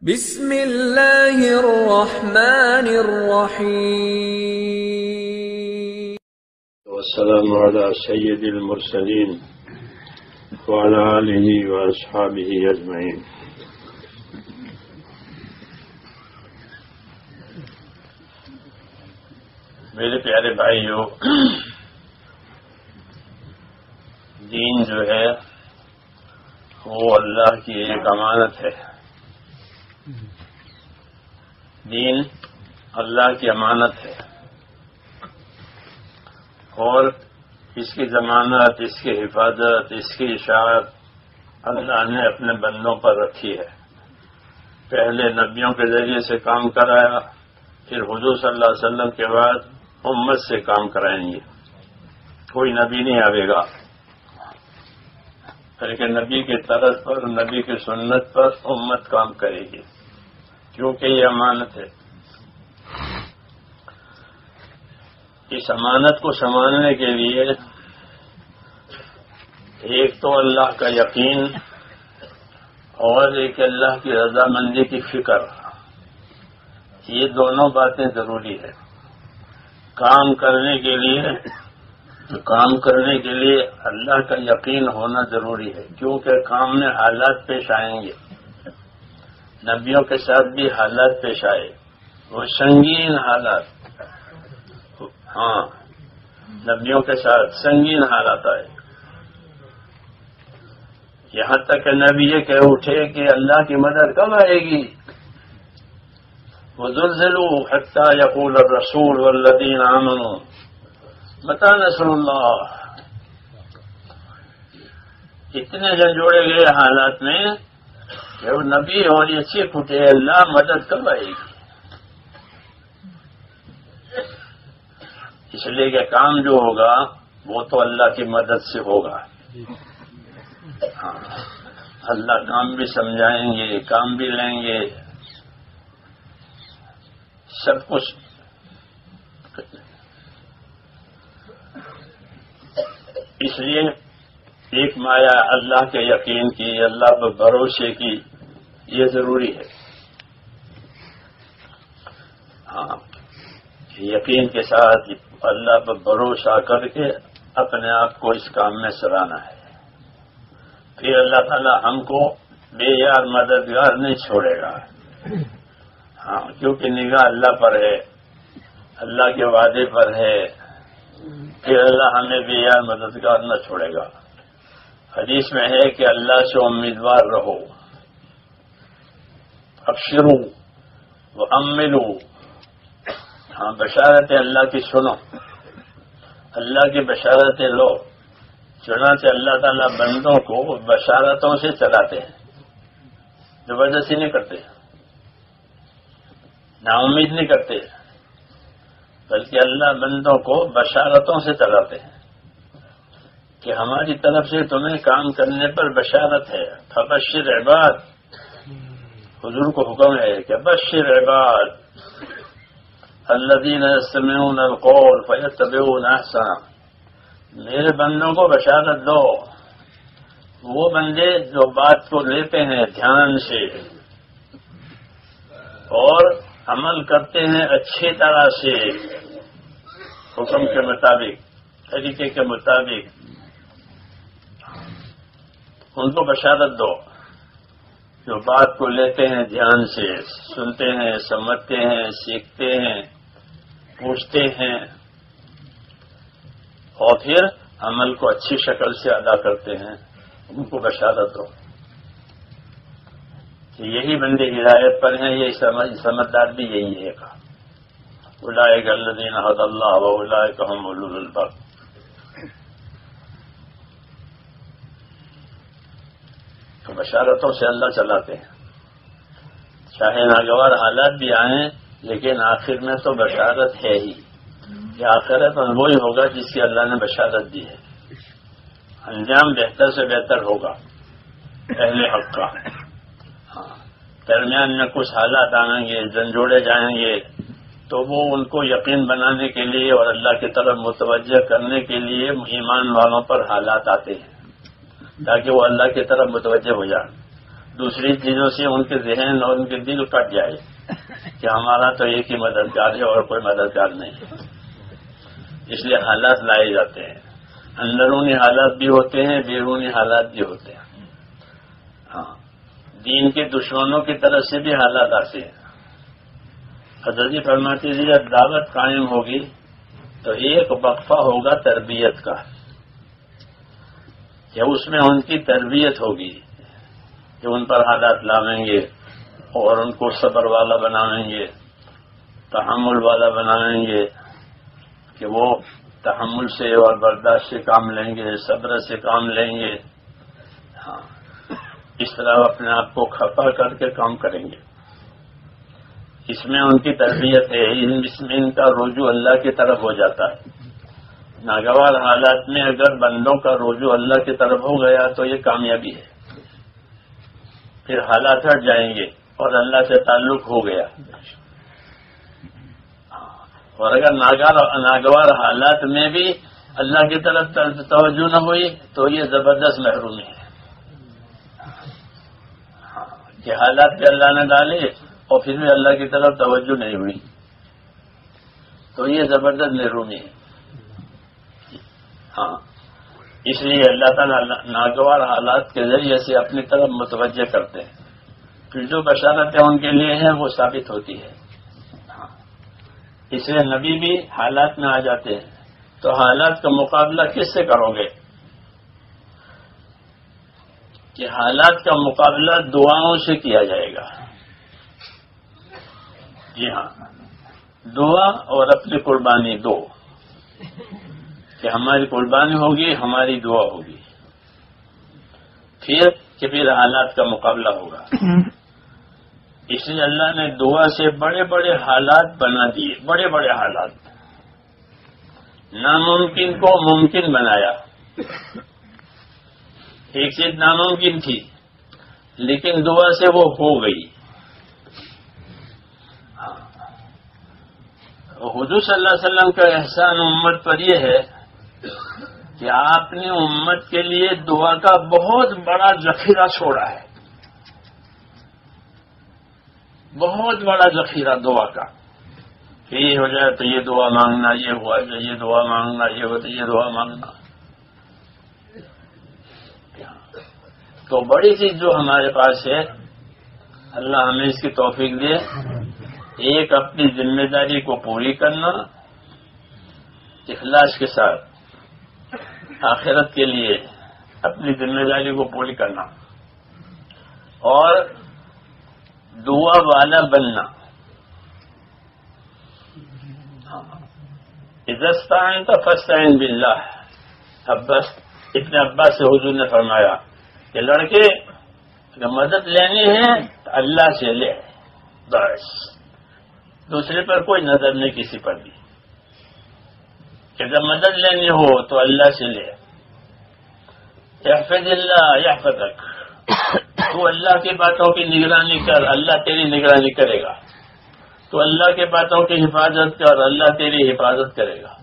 بسم اللہ الرحمن الرحیم والسلام علی سید المرسلین وعلی آلہ واصحابہ اجمعین۔ میرے پیارے بھائیو، دین جو ہے وہ اللہ کی ایک امانت ہے۔ دین اللہ کی امانت ہے اور اس کی ضمانت، اس کی حفاظت، اس کی اشاعت اللہ نے اپنے بندوں پر رکھی ہے۔ پہلے نبیوں کے ذریعے سے کام کرایا، پھر حضور صلی اللہ علیہ وسلم کے بعد امت سے کام کرائیں گے۔ کوئی نبی نہیں آئے گا بلکہ نبی کے طرز پر، نبی کی سنت پر امت کام کرے گی، کیونکہ یہ امانت ہے۔ اس امانت کو سنبھالنے کے لیے ایک تو اللہ کا یقین اور ایک اللہ کی رضامندی کی فکر، یہ دونوں باتیں ضروری ہے۔ کام کرنے کے لیے اللہ کا یقین ہونا ضروری ہے، کیونکہ کام میں حالات پیش آئیں گے۔ نبیوں کے ساتھ بھی حالات پیش آئے، وہ سنگین حالات، نبیوں کے ساتھ سنگین حالات آئے، یہاں تک کہ نبی یہ کہہ اٹھے کہ اللہ کی مدد کب آئے گی؟ وَزُلْزِلُوا حَتَّى يَقُولَ الرَّسُولُ وَالَّذِينَ آمَنُوا مَتَىٰ نَصْرُ اللَّهِ۔ اتنے جھنجھوڑے گئے حالات میں کہ وہ نبی اور یہ چیخ اٹھے، اللہ مدد کب آئے گی؟ اس لیے کہ کام جو ہوگا وہ تو اللہ کی مدد سے ہوگا۔ اللہ کام بھی سمجھائیں گے، کام بھی لیں گے، سب کچھ۔ اس لیے ایک مایا اللہ کے یقین کی، اللہ پر بھروسے کی، یہ ضروری ہے۔ یقین کے ساتھ اللہ پر بھروسہ کر کے اپنے آپ کو اس کام میں سرانا ہے، پھر اللہ تعالی ہم کو بے یار مددگار نہیں چھوڑے گا۔ کیونکہ نگاہ اللہ پر ہے، اللہ کے وعدے پر ہے، پھر اللہ ہمیں بے یار مددگار نہ چھوڑے گا۔ حدیث میں ہے کہ اللہ سے امیدوار رہو، ابشروا واملوا۔ بشارت اللہ کی سنو، اللہ کی بشارتیں لو۔ چنانچہ اللہ تعالیٰ بندوں کو بشارتوں سے چلاتے ہیں، زبردستی نہیں کرتے، نا امید نہیں کرتے، بلکہ اللہ بندوں کو بشارتوں سے چلاتے ہیں کہ ہماری طرف سے تمہیں کام کرنے پر بشارت ہے۔ فبشر عباد، حضور کو حکم ہے کہ بشر عباد الذین یستمعون القول فیتبعون احسنہ، میرے بندوں کو بشارت دو، وہ بندے جو بات کو لیتے ہیں دھیان سے اور عمل کرتے ہیں اچھی طرح سے، حکم کے مطابق، طریقے کے مطابق، ان کو بشارت دو جو بات کو لیتے ہیں دھیان سے، سنتے ہیں، سمجھتے ہیں، سیکھتے ہیں، پوچھتے ہیں اور پھر عمل کو اچھی شکل سے ادا کرتے ہیں، ان کو بشارت دو۔ یہی بندے ہدایت پر ہیں، یہ سمجھدار بھی یہی ہے۔ اولئک الذین ھدی اللہ واولئک ھم اولو الالباب۔ تو بشارتوں سے اللہ چلاتے ہیں، چاہے ناگوار حالات بھی آئیں، لیکن آخر میں تو بشارت ہے ہی۔ یہ آخرت میں وہی ہوگا جس کی اللہ نے بشارت دی ہے، انجام بہتر سے بہتر ہوگا اہل حق کا۔ درمیان میں کچھ حالات آئیں گے، جھنجھوڑے جائیں گے، تو وہ ان کو یقین بنانے کے لیے اور اللہ کی طرف متوجہ کرنے کے لیے ایمان والوں پر حالات آتے ہیں تاکہ وہ اللہ کی طرف متوجہ ہو جائیں۔ دوسری چیزوں سے ان کے ذہن اور ان کے دل کٹ جائے کہ ہمارا تو ایک ہی مددگار ہے اور کوئی مددگار نہیں ہے. اس لیے حالات لائے جاتے ہیں. اندرونی حالات بھی ہوتے ہیں، بیرونی حالات بھی ہوتے ہیں. ہاں، دین کے دشمنوں کی طرف سے بھی حالات آتے ہیں. حضرت جی فرماتے ہیں جب دعوت قائم ہوگی تو ایک وقفہ ہوگا تربیت کا، کہ اس میں ان کی تربیت ہوگی، کہ ان پر حالات لاویں گے اور ان کو صبر والا بنائیں گے، تحمل والا بنائیں گے، کہ وہ تحمل سے اور برداشت سے کام لیں گے، صبر سے کام لیں گے. ہاں، اس طرح اپنے آپ کو کھپا کر کے کام کریں گے. اس میں ان کی تربیت ہے، اس میں ان کا رجوع اللہ کی طرف ہو جاتا ہے. ناگوار حالات میں اگر بندوں کا رجوع اللہ کی طرف ہو گیا تو یہ کامیابی ہے. پھر حالات ہٹ جائیں گے اور اللہ سے تعلق ہو گیا. اور اگر ناگوار حالات میں بھی اللہ کی طرف توجہ نہ ہوئی تو یہ زبردست محرومی ہے. کہ حالات پہ اللہ نے ڈالے اور پھر بھی اللہ کی طرف توجہ نہیں ہوئی تو یہ زبردست محرومی ہے. ہاں، اس لیے اللہ تعالیٰ ناگوار حالات کے ذریعے سے اپنی طرف متوجہ کرتے ہیں. پھر جو بشارتیں ان کے لیے ہیں وہ ثابت ہوتی ہے. اس لیے نبی بھی حالات میں آ جاتے ہیں. تو حالات کا مقابلہ کس سے کرو گے؟ کہ حالات کا مقابلہ دعاؤں سے کیا جائے گا. جی ہاں، دعا اور اپنی قربانی دو، کہ ہماری قربانی ہوگی، ہماری دعا ہوگی، پھر حالات کا مقابلہ ہوگا. اس لیے اللہ نے دعا سے بڑے بڑے حالات بنا دیے، بڑے بڑے حالات. ناممکن کو ممکن بنایا. ایک چیز ناممکن تھی لیکن دعا سے وہ ہو گئی. حضور صلی اللہ علیہ وسلم کا احسان امت پر یہ ہے کہ آپ نے امت کے لیے دعا کا بہت بڑا ذخیرہ چھوڑا ہے. بہت بڑا ذخیرہ دعا کا. یہ ہو جائے تو یہ دعا مانگنا، یہ ہوا تو یہ دعا مانگنا، یہ ہو تو یہ دعا مانگنا. تو بڑی چیز جو ہمارے پاس ہے، اللہ ہمیں اس کی توفیق دے. ایک اپنی ذمہ داری کو پوری کرنا اخلاص کے ساتھ، آخرت کے لیے اپنی ذمہ داری کو پوری کرنا، اور دعا والا بننا. اذا استعنت فاستعن باللہ. ابن عباس سے حضور نے فرمایا کہ لڑکے اگر مدد لینی ہے تو اللہ سے لے، بس دوسرے پر کوئی نظر نہیں، کسی پر بھی. کہ جب مدد لینی ہو تو اللہ سے لے. احفظ اللہ یحفظک. تو اللہ کی باتوں کی نگرانی کر، اللہ تیری نگرانی کرے گا. تو اللہ کی باتوں کی حفاظت کر، اللہ تیری حفاظت کرے گا.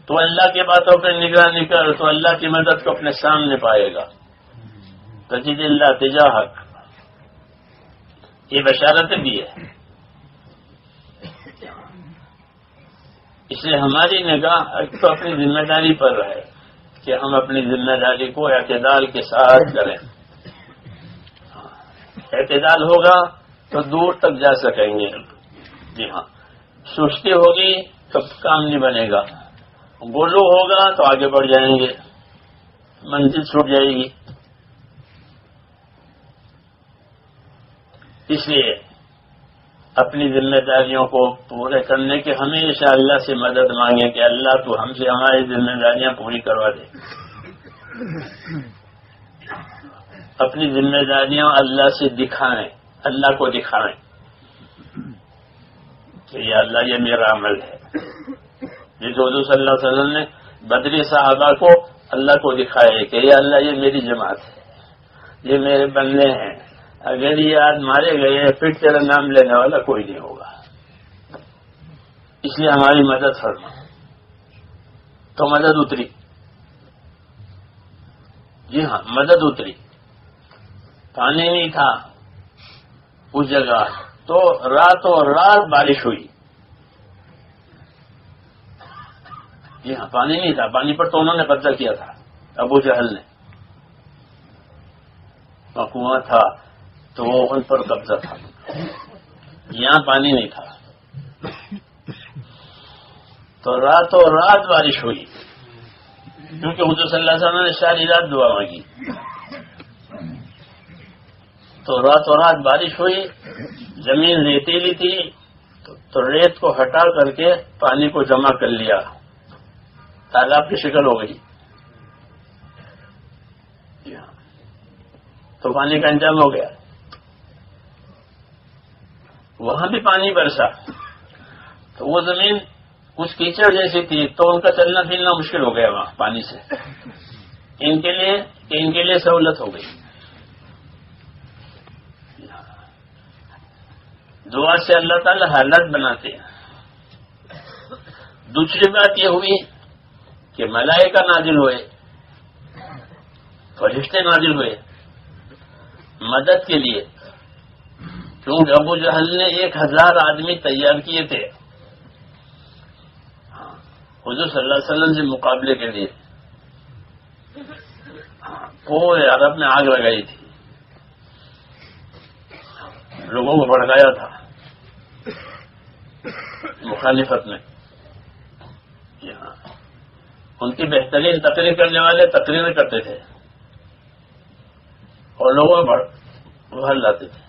تو اللہ کی باتوں کی نگرانی کر تو اللہ کی مدد کو اپنے سامنے پائے گا. تجد اللہ تجاہک. یہ بشارت بھی ہے. اس لیے ہماری نگاہ تو اپنی ذمہ داری پر رہے کہ ہم اپنی ذمہ داری کو اعتدال کے ساتھ کریں. اعتدال ہوگا تو دور تک جا سکیں گے. جی ہاں، سستی ہوگی تو کام نہیں بنے گا، غلو ہوگا تو آگے بڑھ جائیں گے، منزل چھوٹ جائے گی. اس لیے اپنی ذمہ داریوں کو پورے کرنے کے ہمیشہ اللہ سے مدد مانگیں کہ اللہ تو ہم سے ہماری ذمہ داریاں پوری کروا دے. اپنی ذمہ داریاں اللہ سے دکھائیں، اللہ کو دکھائیں کہ یا اللہ یہ میرا عمل ہے. جس حضور صلی اللہ علیہ وسلم نے بدری صحابہ کو اللہ کو دکھائے کہ یا اللہ یہ میری جماعت ہے، یہ میرے بندے ہیں، اگر یہ آج مارے گئے پھر تیرا نام لینے والا کوئی نہیں ہوگا، اس لیے ہماری مدد فرما. تو مدد اتری. جی ہاں، مدد اتری. پانی نہیں تھا اس جگہ، تو راتوں رات بارش ہوئی. جی ہاں، پانی نہیں تھا. پانی پر تو انہوں نے قبضہ کیا تھا ابو جہل نے. کنواں تھا تو وہ ان پر قبضہ تھا. یہاں پانی نہیں تھا تو راتوں رات بارش ہوئی، کیونکہ حضور صلی اللہ علیہ وسلم نے ساری رات دعا مانگی. تو راتوں رات بارش ہوئی، زمین ریتیلی تھی تو ریت کو ہٹا کر کے پانی کو جمع کر لیا، تالاب کی شکل ہو گئی. تو پانی کا انتظام ہو گیا. وہاں بھی پانی برسا تو وہ زمین کچھ کیچڑ جیسی تھی تو ان کا چلنا پھرنا مشکل ہو گیا وہاں پانی سے. ان کے لیے سہولت ہو گئی. دعا سے اللہ تعالی حالات بناتے ہیں. دوسری بات یہ ہوئی کہ ملائکہ نازل ہوئے، فرشتے نازل ہوئے مدد کے لیے، کیونکہ ابو جہل نے 1000 آدمی تیار کیے تھے حضور صلی اللہ علیہ وسلم سے مقابلے کے لیے. پورے عرب میں آگ لگائی تھی، لوگوں کو بھڑکایا تھا مخالفت میں. ان کی بہترین تقریر کرنے والے تقریر کرتے تھے اور لوگوں میں بھر لاتے تھے،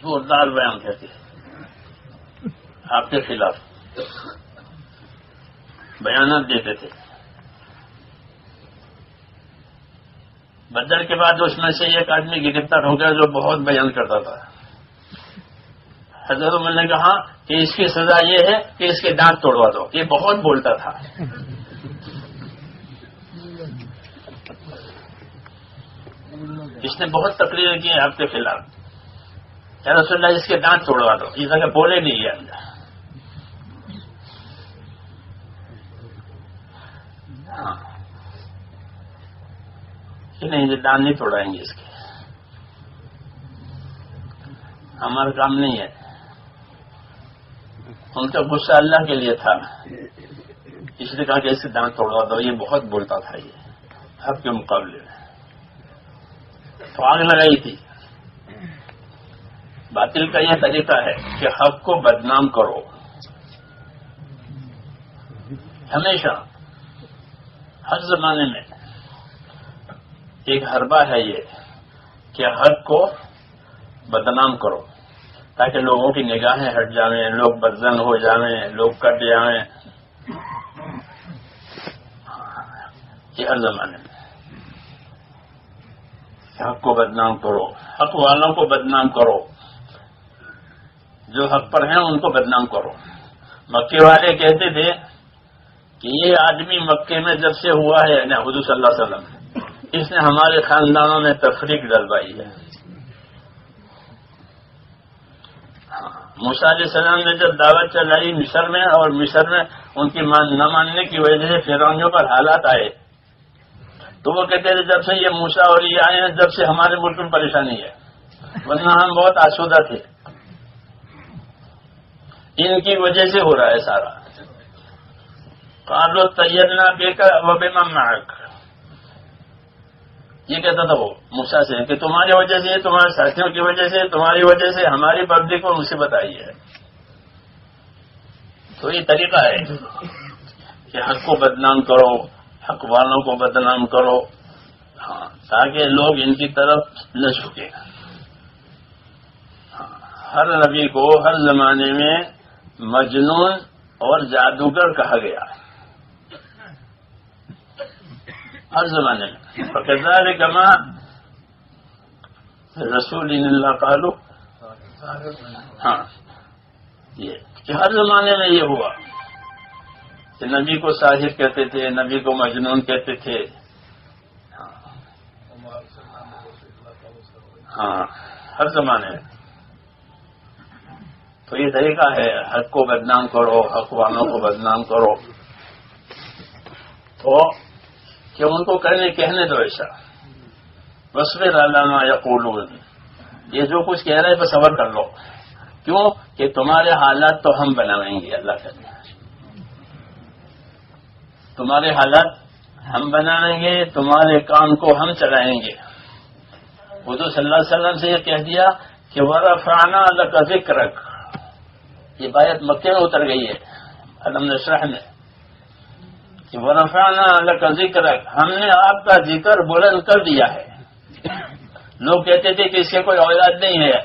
زوردار بیان کرتے تھے، آپ کے خلاف بیانات دیتے تھے. بدر کے بعد اس میں سے ایک آدمی گرفتار ہو گیا جو بہت بیان کرتا تھا. حضرت عمر نے کہا کہ اس کی سزا یہ ہے کہ اس کے دانت توڑوا دو، یہ بہت بولتا تھا. اس نے بہت تقریر کی آپ کے خلاف. یا رسول اللہ اس کے دانت توڑوا دو، یہ جگہ بولے نہیں ہے. نہیں، یہ دانت نہیں توڑائیں گے، اس کے ہمارا کام نہیں ہے. ان کا غصہ اللہ کے لیے تھا، اس نے کہا کہ اس کے دانت توڑوا دو، یہ بہت بولتا تھا یہ حق کے مقابلے میں. تو آگ لگائی تھی. باطل کا یہ طریقہ ہے کہ حق کو بدنام کرو. ہمیشہ ہر زمانے میں ایک حربہ ہے یہ کہ حق کو بدنام کرو تاکہ لوگوں کی نگاہیں ہٹ جائیں، لوگ بدزن ہو جائیں، لوگ کٹ جائیں. یہ ہر زمانے میں حق کو بدنام کرو، حق والوں کو بدنام کرو، جو حق پر ہیں ان کو بدنام کرو. مکے والے کہتے تھے کہ یہ آدمی مکے میں جب سے ہوا ہے، یعنی حضور صلی اللہ علیہ وسلم، اس نے ہمارے خاندانوں میں تفریق ڈلوائی ہے. موسیٰ علیہ السلام نے جب دعوت چلائی مصر میں، اور مصر میں ان کی نہ ماننے کی وجہ سے فرعونیوں پر حالات آئے، تو وہ کہتے تھے جب سے یہ موسیٰ اور یہ آئے ہیں جب سے ہمارے ملک میں پریشانی ہے، ورنہ ہم بہت آسودہ تھے. ان کی وجہ سے ہو رہا ہے سارا. قالوا طیرنا بک وبمن معک، یہ کہتا تھا وہ موسیٰ سے کہ تمہاری وجہ سے، تمہارے ساتھیوں کی وجہ سے، تمہاری وجہ سے ہماری پبلک کو مصیبت آئی ہے. تو یہ طریقہ ہے کہ حق کو بدنام کرو، حق والوں کو بدنام کرو، تاکہ لوگ ان کی طرف نہ جھکیں. ہر نبی کو ہر زمانے میں مجنون اور جادوگر کہا گیا، ہر زمانے میں. فَكَذَلِكَ مَا رسول اللہ قالو، ہاں یہ کہ ہر زمانے میں یہ ہوا کہ نبی کو ساحر کہتے تھے، نبی کو مجنون کہتے تھے. ہاں ہر زمانے میں. تو یہ طریقہ ہے حق کو بدنام کرو، حق والوں کو بدنام کرو. تو کہ ان کو کہنے دو ایسا وَاصْبِرْ عَلَىٰ مَا يَقُولُونَ، یہ جو کچھ کہہ رہے ہیں بس صبر کر لو، کیوں کہ تمہارے حالات تو ہم بنائیں گے، اللہ کہتے ہیں تمہارے حالات ہم بنائیں گے، تمہارے کام کو ہم چلائیں گے۔ حضور صلی اللہ علیہ وسلم سے یہ کہہ دیا کہ وَرَفَعْنَا لَكَ ذِكْرَكَ، یہ آیت مکے میں اتر گئی ہے الم نشرح میں، کہ وَرَفَعْنَا لَكَ ذِكْرَكَ، ہم نے آپ کا ذکر بلند کر دیا ہے۔ لوگ کہتے تھے کہ اس کے کوئی اولاد نہیں ہے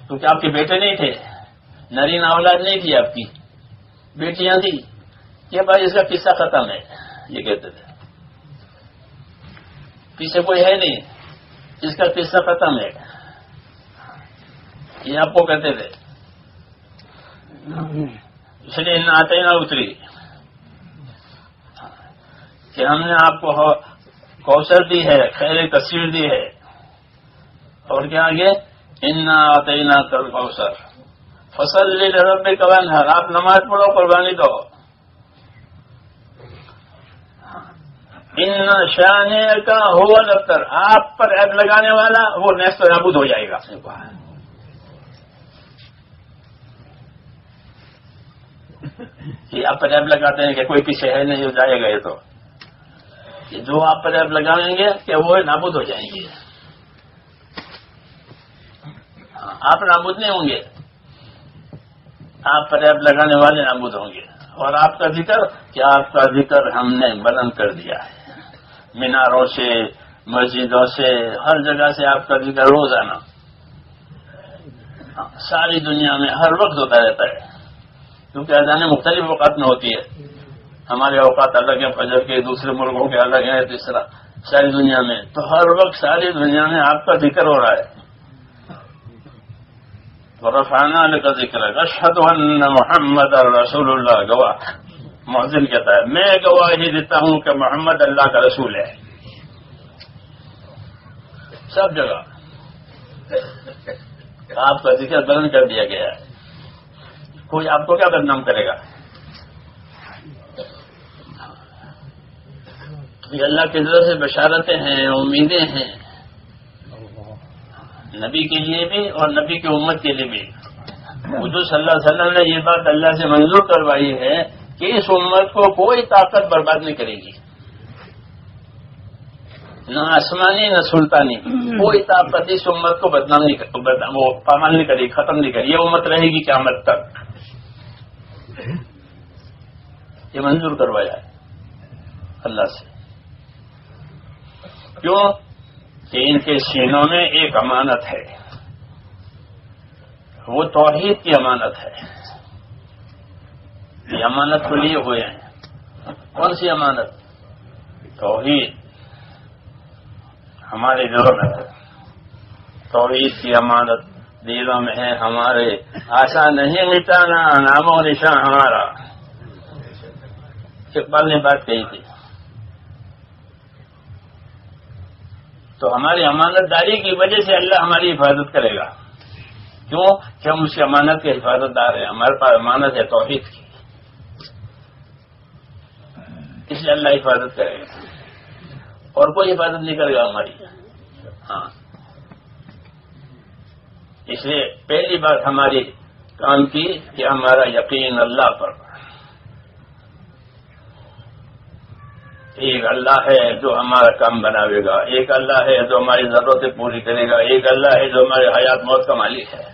کیونکہ آپ کے بیٹے نہیں تھے، نرین اولاد نہیں تھی، آپ کی بیٹیاں تھی، کہ بھائی اس کا قصہ ختم ہے، یہ کہتے تھے پیچھے کوئی ہے نہیں، اس کا قصہ ختم ہے، یہ آپ کو کہتے تھے۔ اس لیے ان آتے نہ اتری کہ ہم نے آپ کو کوثر دی ہے، خیر کثیر دی ہے، اور کیا آگے انا آتینا کل کوثر فصلی لربک وانحر، آپ نماز پڑھو قربانی دو، ان شانئک هو الابتر، آپ پر عیب لگانے والا وہ نیست و نابود ہو جائے گا۔ کہ آپ پر عیب لگاتے ہیں کہ کوئی پیچھے ہے نہیں، ہو جائے گا، یہ تو کہ جو آپ پر عیب لگائیں گے کہ وہ نابود ہو جائیں گے، آپ نابود نہیں ہوں گے، آپ پر عیب لگانے والے نابود ہوں گے۔ اور آپ کا ذکر، کہ آپ کا ذکر ہم نے بلند کر دیا ہے، میناروں سے، مسجدوں سے، ہر جگہ سے آپ کا ذکر روزانہ ساری دنیا میں ہر وقت ہوتا رہتا ہے، کیونکہ اذانیں مختلف اوقات میں ہوتی ہے، ہمارے اوقات الگ ہیں، فجر کے، دوسرے ملکوں کے الگ ہیں، تیسرا ساری دنیا میں، تو ہر وقت ساری دنیا میں آپ کا ذکر ہو رہا ہے۔ وَرَفَعْنَا لَكَ ذِكْرَكَ أَشْهَدُ أَنَّ مُحَمَّدًا رَسُولُ اللَّهِ، گواہ مؤذن کہتا ہے میں گواہی دیتا ہوں کہ محمد اللہ کا رسول ہے، سب جگہ آپ کا ذکر بلند کر دیا گیا ہے، کوئی آپ کو کیا بدنام کرے گا؟ یہ اللہ کی طرف سے بشارتیں ہیں، امیدیں ہیں، نبی کے لیے بھی اور نبی کی امت کے لیے بھی۔ حضور صلی اللہ علیہ وسلم نے یہ بات اللہ سے منظور کروائی ہے کہ اس امت کو کوئی طاقت برباد نہیں کرے گی، نہ آسمانی نہ سلطانی، کوئی طاقت اس امت کو بدنام نہیں وہ پامال نہیں کرے گی، ختم نہیں کرے گی، یہ امت رہے گی قیامت تک، یہ منظور کروایا ہے اللہ سے۔ کیوں کہ ان کے سینوں میں ایک امانت ہے، وہ توحید کی امانت ہے، یہ امانت کو لیے ہوئے ہیں۔ کون سی امانت؟ توحید ہمارے دلوں میں ہے، توحید کی امانت دلوں میں ہے ہمارے، آسان نہیں مٹانا نام و نشان ہمارا۔ اقبال نے بات کہی تھی، تو ہماری امانت داری کی وجہ سے اللہ ہماری حفاظت کرے گا، کیوں کہ ہم اس امانت کے حفاظت دار ہیں، ہمارے پاس امانت ہے توحید کی، اس لیے اللہ حفاظت کرے گا، اور کوئی حفاظت نہیں کرے گا ہماری۔ ہاں، اس لیے پہلی بات ہماری کام کی کہ ہمارا یقین اللہ پر، ایک اللہ ہے جو ہمارا کام بناوے گا، ایک اللہ ہے جو ہماری ضرورتیں پوری کرے گا، ایک اللہ ہے جو ہمارے حیات موت کا مالک ہے۔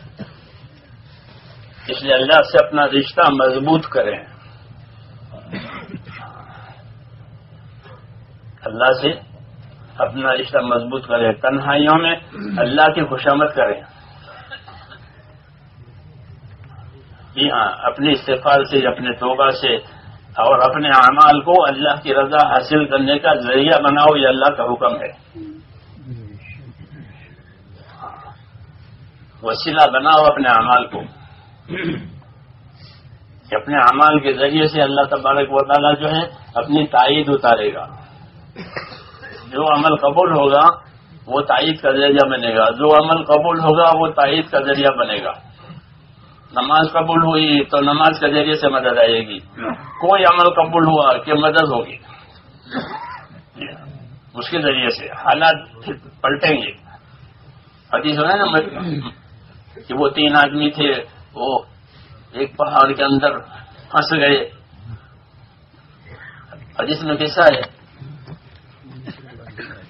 اس لیے اللہ سے اپنا رشتہ مضبوط کریں، اللہ سے اپنا رشتہ مضبوط کریں، تنہائیوں میں اللہ کی خوشامد کریں، جی ہاں، اپنے استغفار سے، اپنے توبہ سے، اور اپنے اعمال کو اللہ کی رضا حاصل کرنے کا ذریعہ بناؤ، یہ اللہ کا حکم ہے، وسیلہ بناؤ اپنے اعمال کو، کہ اپنے اعمال کے ذریعے سے اللہ تبارک و تعالیٰ جو ہے اپنی تائید اتارے گا، جو عمل قبول ہوگا وہ تائید کا ذریعہ بنے گا، جو عمل قبول ہوگا وہ تائید کا ذریعہ بنے گا۔ نماز قبول ہوئی تو نماز کے ذریعے سے مدد آئے گی، کوئی عمل قبول ہوا کہ مدد ہوگی۔ اس کے ذریعے سے حالات پھر پلٹیں گے. حدیث ہے نا کہ وہ 3 آدمی تھے، وہ ایک پہاڑ کے اندر پھنس گئے. حدیث میں کیسا ہے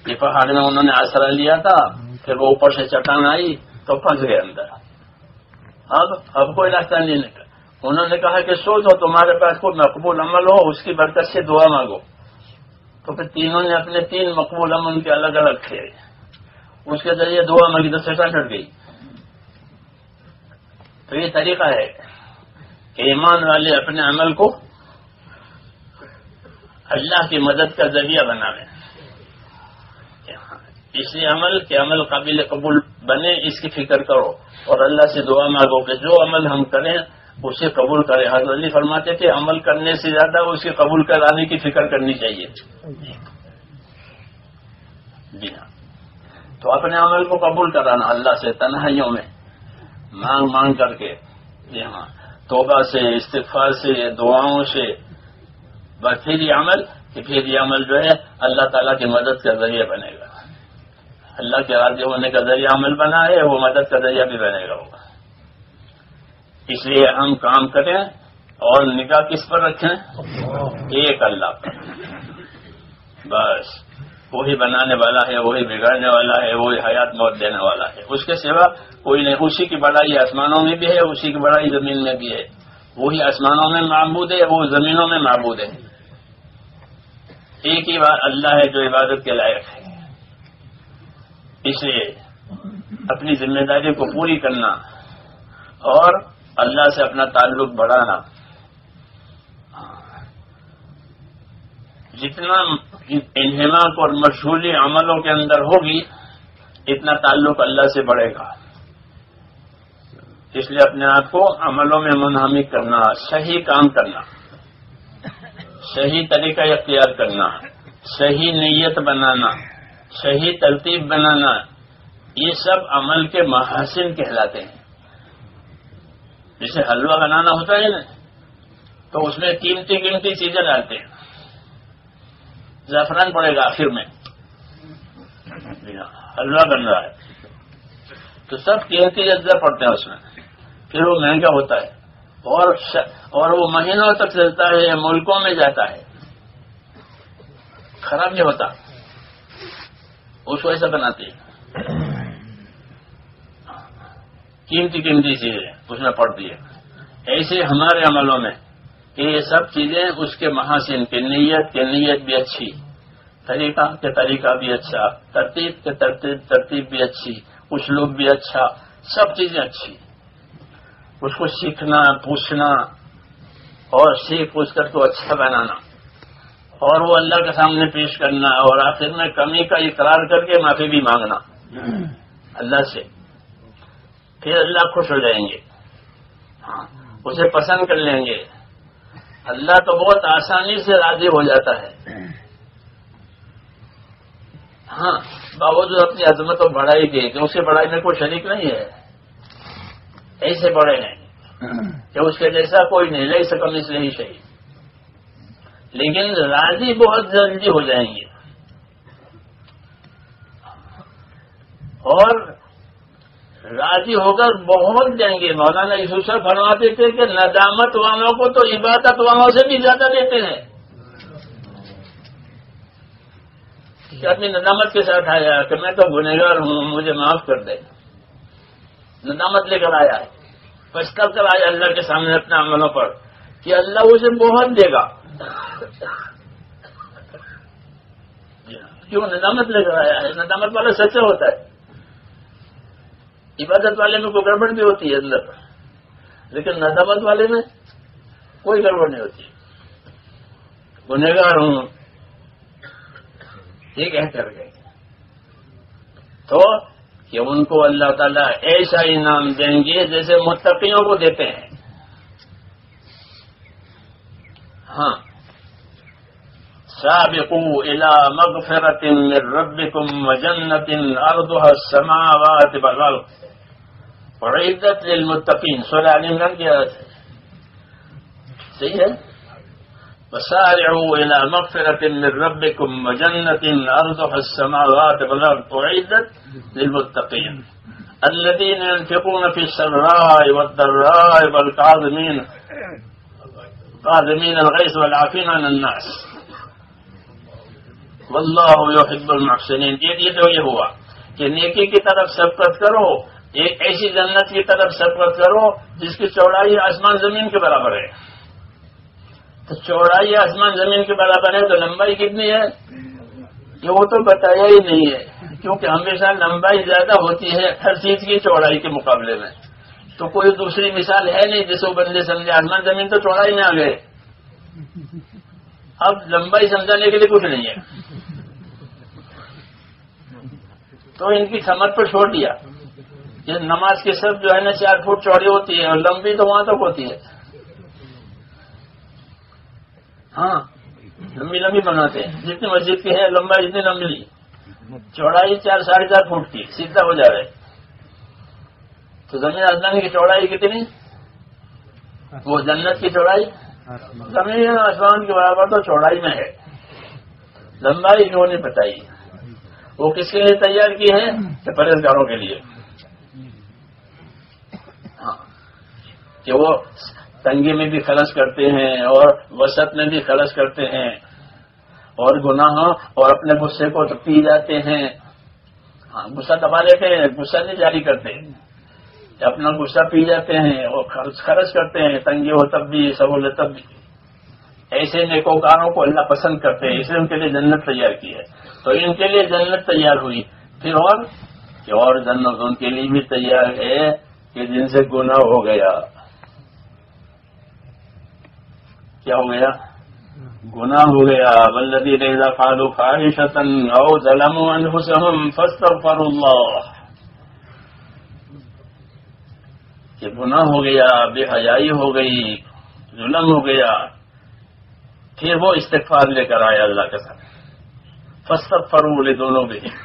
کہ پہاڑ میں انہوں نے آسرا لیا تھا، پھر وہ اوپر سے چٹان آئی تو پھنس گئے اندر. اب کوئی راستہ نہیں نکلا. انہوں نے کہا کہ سوچو تمہارے پاس کوئی مقبول عمل ہو، اس کی برکت سے دعا مانگو. تو پھر تینوں نے اپنے 3 مقبول عمل کے الگ الگ تھے، اس کے ذریعے دعا مانگی تو سٹا ٹٹ گئی. تو یہ طریقہ ہے کہ ایمان والے اپنے عمل کو اللہ کی مدد کا ذریعہ بناویں. اس لیے عمل قابل قبول بنے، اس کی فکر کرو اور اللہ سے دعا مانگو کہ جو عمل ہم کریں اسے قبول کرے. حضرت علی فرماتے تھے عمل کرنے سے زیادہ اسے قبول کرانے کی فکر کرنی چاہیے. جی ہاں، تو اپنے عمل کو قبول کرانا اللہ سے تنہائیوں میں مانگ مانگ کر کے. جی ہاں، توبہ سے، استغفار سے، دعاؤں سے. بس پھر یہ عمل جو ہے اللہ تعالیٰ کی مدد کا ذریعہ بنے گا. اللہ کے راضی ہونے کا ذریعہ عمل بنا ہے، وہ مدد کا ذریعہ بھی بنے گا. اس لیے ہم کام کریں اور نگاہ کس پر رکھیں؟ ایک اللہ پر. بس وہی بنانے والا ہے، وہی بگاڑنے والا ہے، وہی حیات موت دینے والا ہے. اس کے سوا کوئی نہیں. اسی کی بڑائی آسمانوں میں بھی ہے، اسی کی بڑائی زمین میں بھی ہے. وہی آسمانوں میں معبود ہے، وہ زمینوں میں معبود ہے. ایک ہی بار اللہ ہے جو عبادت کے لائق ہے. اس لیے اپنی ذمہ داری کو پوری کرنا اور اللہ سے اپنا تعلق بڑھانا. جتنا انہماک اور مشغولی عملوں کے اندر ہوگی اتنا تعلق اللہ سے بڑھے گا. اس لیے اپنے آپ کو عملوں میں منہمک کرنا، صحیح کام کرنا، صحیح طریقہ اختیار کرنا، صحیح نیت بنانا، صحیح ترتیب بنانا، یہ سب عمل کے محاسن کہلاتے ہیں. جیسے حلوہ بنانا ہوتا ہے نا، تو اس میں قیمتی چیزیں ڈالتے ہیں. زعفران پڑے گا آخر میں، حلوہ بن رہا ہے تو سب قیمتی اجزاء پڑتے ہیں اس میں. پھر وہ مہنگا ہوتا ہے اور وہ مہینوں تک چلتا ہے، ملکوں میں جاتا ہے، خراب نہیں ہوتا. اس کو ایسا بناتے ہیں، قیمتی چیزیں اس میں پڑتی ہے. ایسے ہمارے عملوں میں کہ یہ سب چیزیں اس کے محاسن کی نیت بھی اچھی، طریقہ بھی اچھا، ترتیب بھی اچھی، اسلوب بھی اچھا، سب چیزیں اچھی. اس کو سیکھنا، پوچھنا اور سیکھ پوچھ کر کو اچھا بنانا اور وہ اللہ کے سامنے پیش کرنا اور آخر میں کمی کا اقرار کر کے معافی بھی مانگنا اللہ سے. پھر اللہ خوش ہو جائیں گے، اسے پسند کر لیں گے. اللہ تو بہت آسانی سے راضی ہو جاتا ہے. ہاں، باوجود اپنی عظمت و بڑائی کے کہ اس کی بڑائی میں کوئی شریک نہیں ہے. ایسے بڑے ہیں کہ اس کے جیسا کوئی نہیں، لے سکم اس لیے صحیح. لیکن راضی بہت جلدی ہو جائیں گے اور راضی ہو کر بہت دیں گے. مولانا یوسف صاحب فرماتے تھے کہ ندامت والوں کو تو عبادت والوں سے بھی زیادہ دیتے ہیں. کہ اپنی ندامت کے ساتھ آیا کہ میں تو گنہگار ہوں، مجھے معاف کر دے. ندامت لے کر آیا ہے، پچھتا کر آیا اللہ کے سامنے اپنے عملوں پر کہ اللہ اسے بہت دے گا. کیوں؟ ندامت لے کر آیا ہے. ندامت والا سچا ہوتا ہے. عبادت والے میں کوئی گڑبڑ بھی ہوتی ہے اندر، لیکن ندامت والے میں کوئی گڑبڑ نہیں ہوتی. گنہگار ہوں یہ کہہ کر گئے تو کہ ان کو اللہ تعالیٰ ایسا انعام دیں گے جیسے متقیوں کو دیتے ہیں. ہاں، سابقوا الى مغفرة من ربكم وجنة عرضها السماوات والارض وعدت للمتقین. سورہ آل عمران کی آیت صحیح ہے. وسارعوا إلى مغفرة من ربكم وجنة أرضها السماوات والأرض أعدت للمتقين الذين ينفقون في السراء والضراء والكاظمين الغيظ والعافين عن الناس واللہ یحب المحسنین. یہ تو یہ ہوا کہ نیکی کی طرف سبقت کرو، ایک ایسی جنت کی طرف سبقت کرو جس کی چوڑائی آسمان زمین کے برابر ہے. تو چوڑائی آسمان زمین کے برابر ہے تو لمبائی کتنی ہے یہ وہ تو بتایا ہی نہیں ہے، کیونکہ ہمیشہ لمبائی زیادہ ہوتی ہے ہر چیز کی چوڑائی کے مقابلے میں. تو کوئی دوسری مثال ہے نہیں جس کو بندے سمجھے. آسمان زمین تو چوڑائی میں آ گئے، اب لمبائی سمجھانے کے لیے کچھ نہیں ہے. تو ان کی سمجھ پر چھوڑ دیا کہ نماز کی صف جو ہے نا 4 فٹ چوڑی ہوتی ہے اور لمبی تو وہاں تک ہوتی ہے. ہاں لمبی لمبی بناتے ہیں، جتنی مسجد کی ہے لمبائی جتنی لمبی، چوڑائی 4 ساڑھے 4 فٹ کی سیدھا ہو جا رہا ہے. تو زمین آسمان کی چوڑائی کتنی؟ وہ جنت کی چوڑائی زمین آسمان کے برابر تو چوڑائی میں ہے، لمبائی کیوں نہیں بتائی. وہ کس کے لیے تیار کی ہے؟ کہ پرہیزگاروں کے لیے. ہاں کہ وہ تنگی میں بھی خرچ کرتے ہیں اور وسط میں بھی خرچ کرتے ہیں اور گناہ اور اپنے غصے کو پی جاتے ہیں. ہاں غصہ دبا لیتے ہیں، غصہ نہیں جاری کرتے، اپنا غصہ پی جاتے ہیں اور خرچ کرتے ہیں، تنگی ہو تب بھی سہولت تب بھی. ایسے نیکوکاروں کو اللہ پسند کرتے ہیں، اس لیے ان کے لیے جنت تیار کی ہے. تو ان کے لیے جنت تیار ہوئی، پھر اور جنت ان کے لیے بھی تیار ہے کہ جن سے گناہ ہو گیا. کیا ہو گیا؟ گناہ ہو گیا. والذین اذا فعلوا فاحشۃ او ظلموا انفسهم فاستغفروا اللہ. کہ گناہ ہو گیا، بے حیائی ہو گئی، ظلم ہو گیا، پھر وہ استغفار لے کر آئے اللہ کے ساتھ. فاستغفروا لذنوبہم،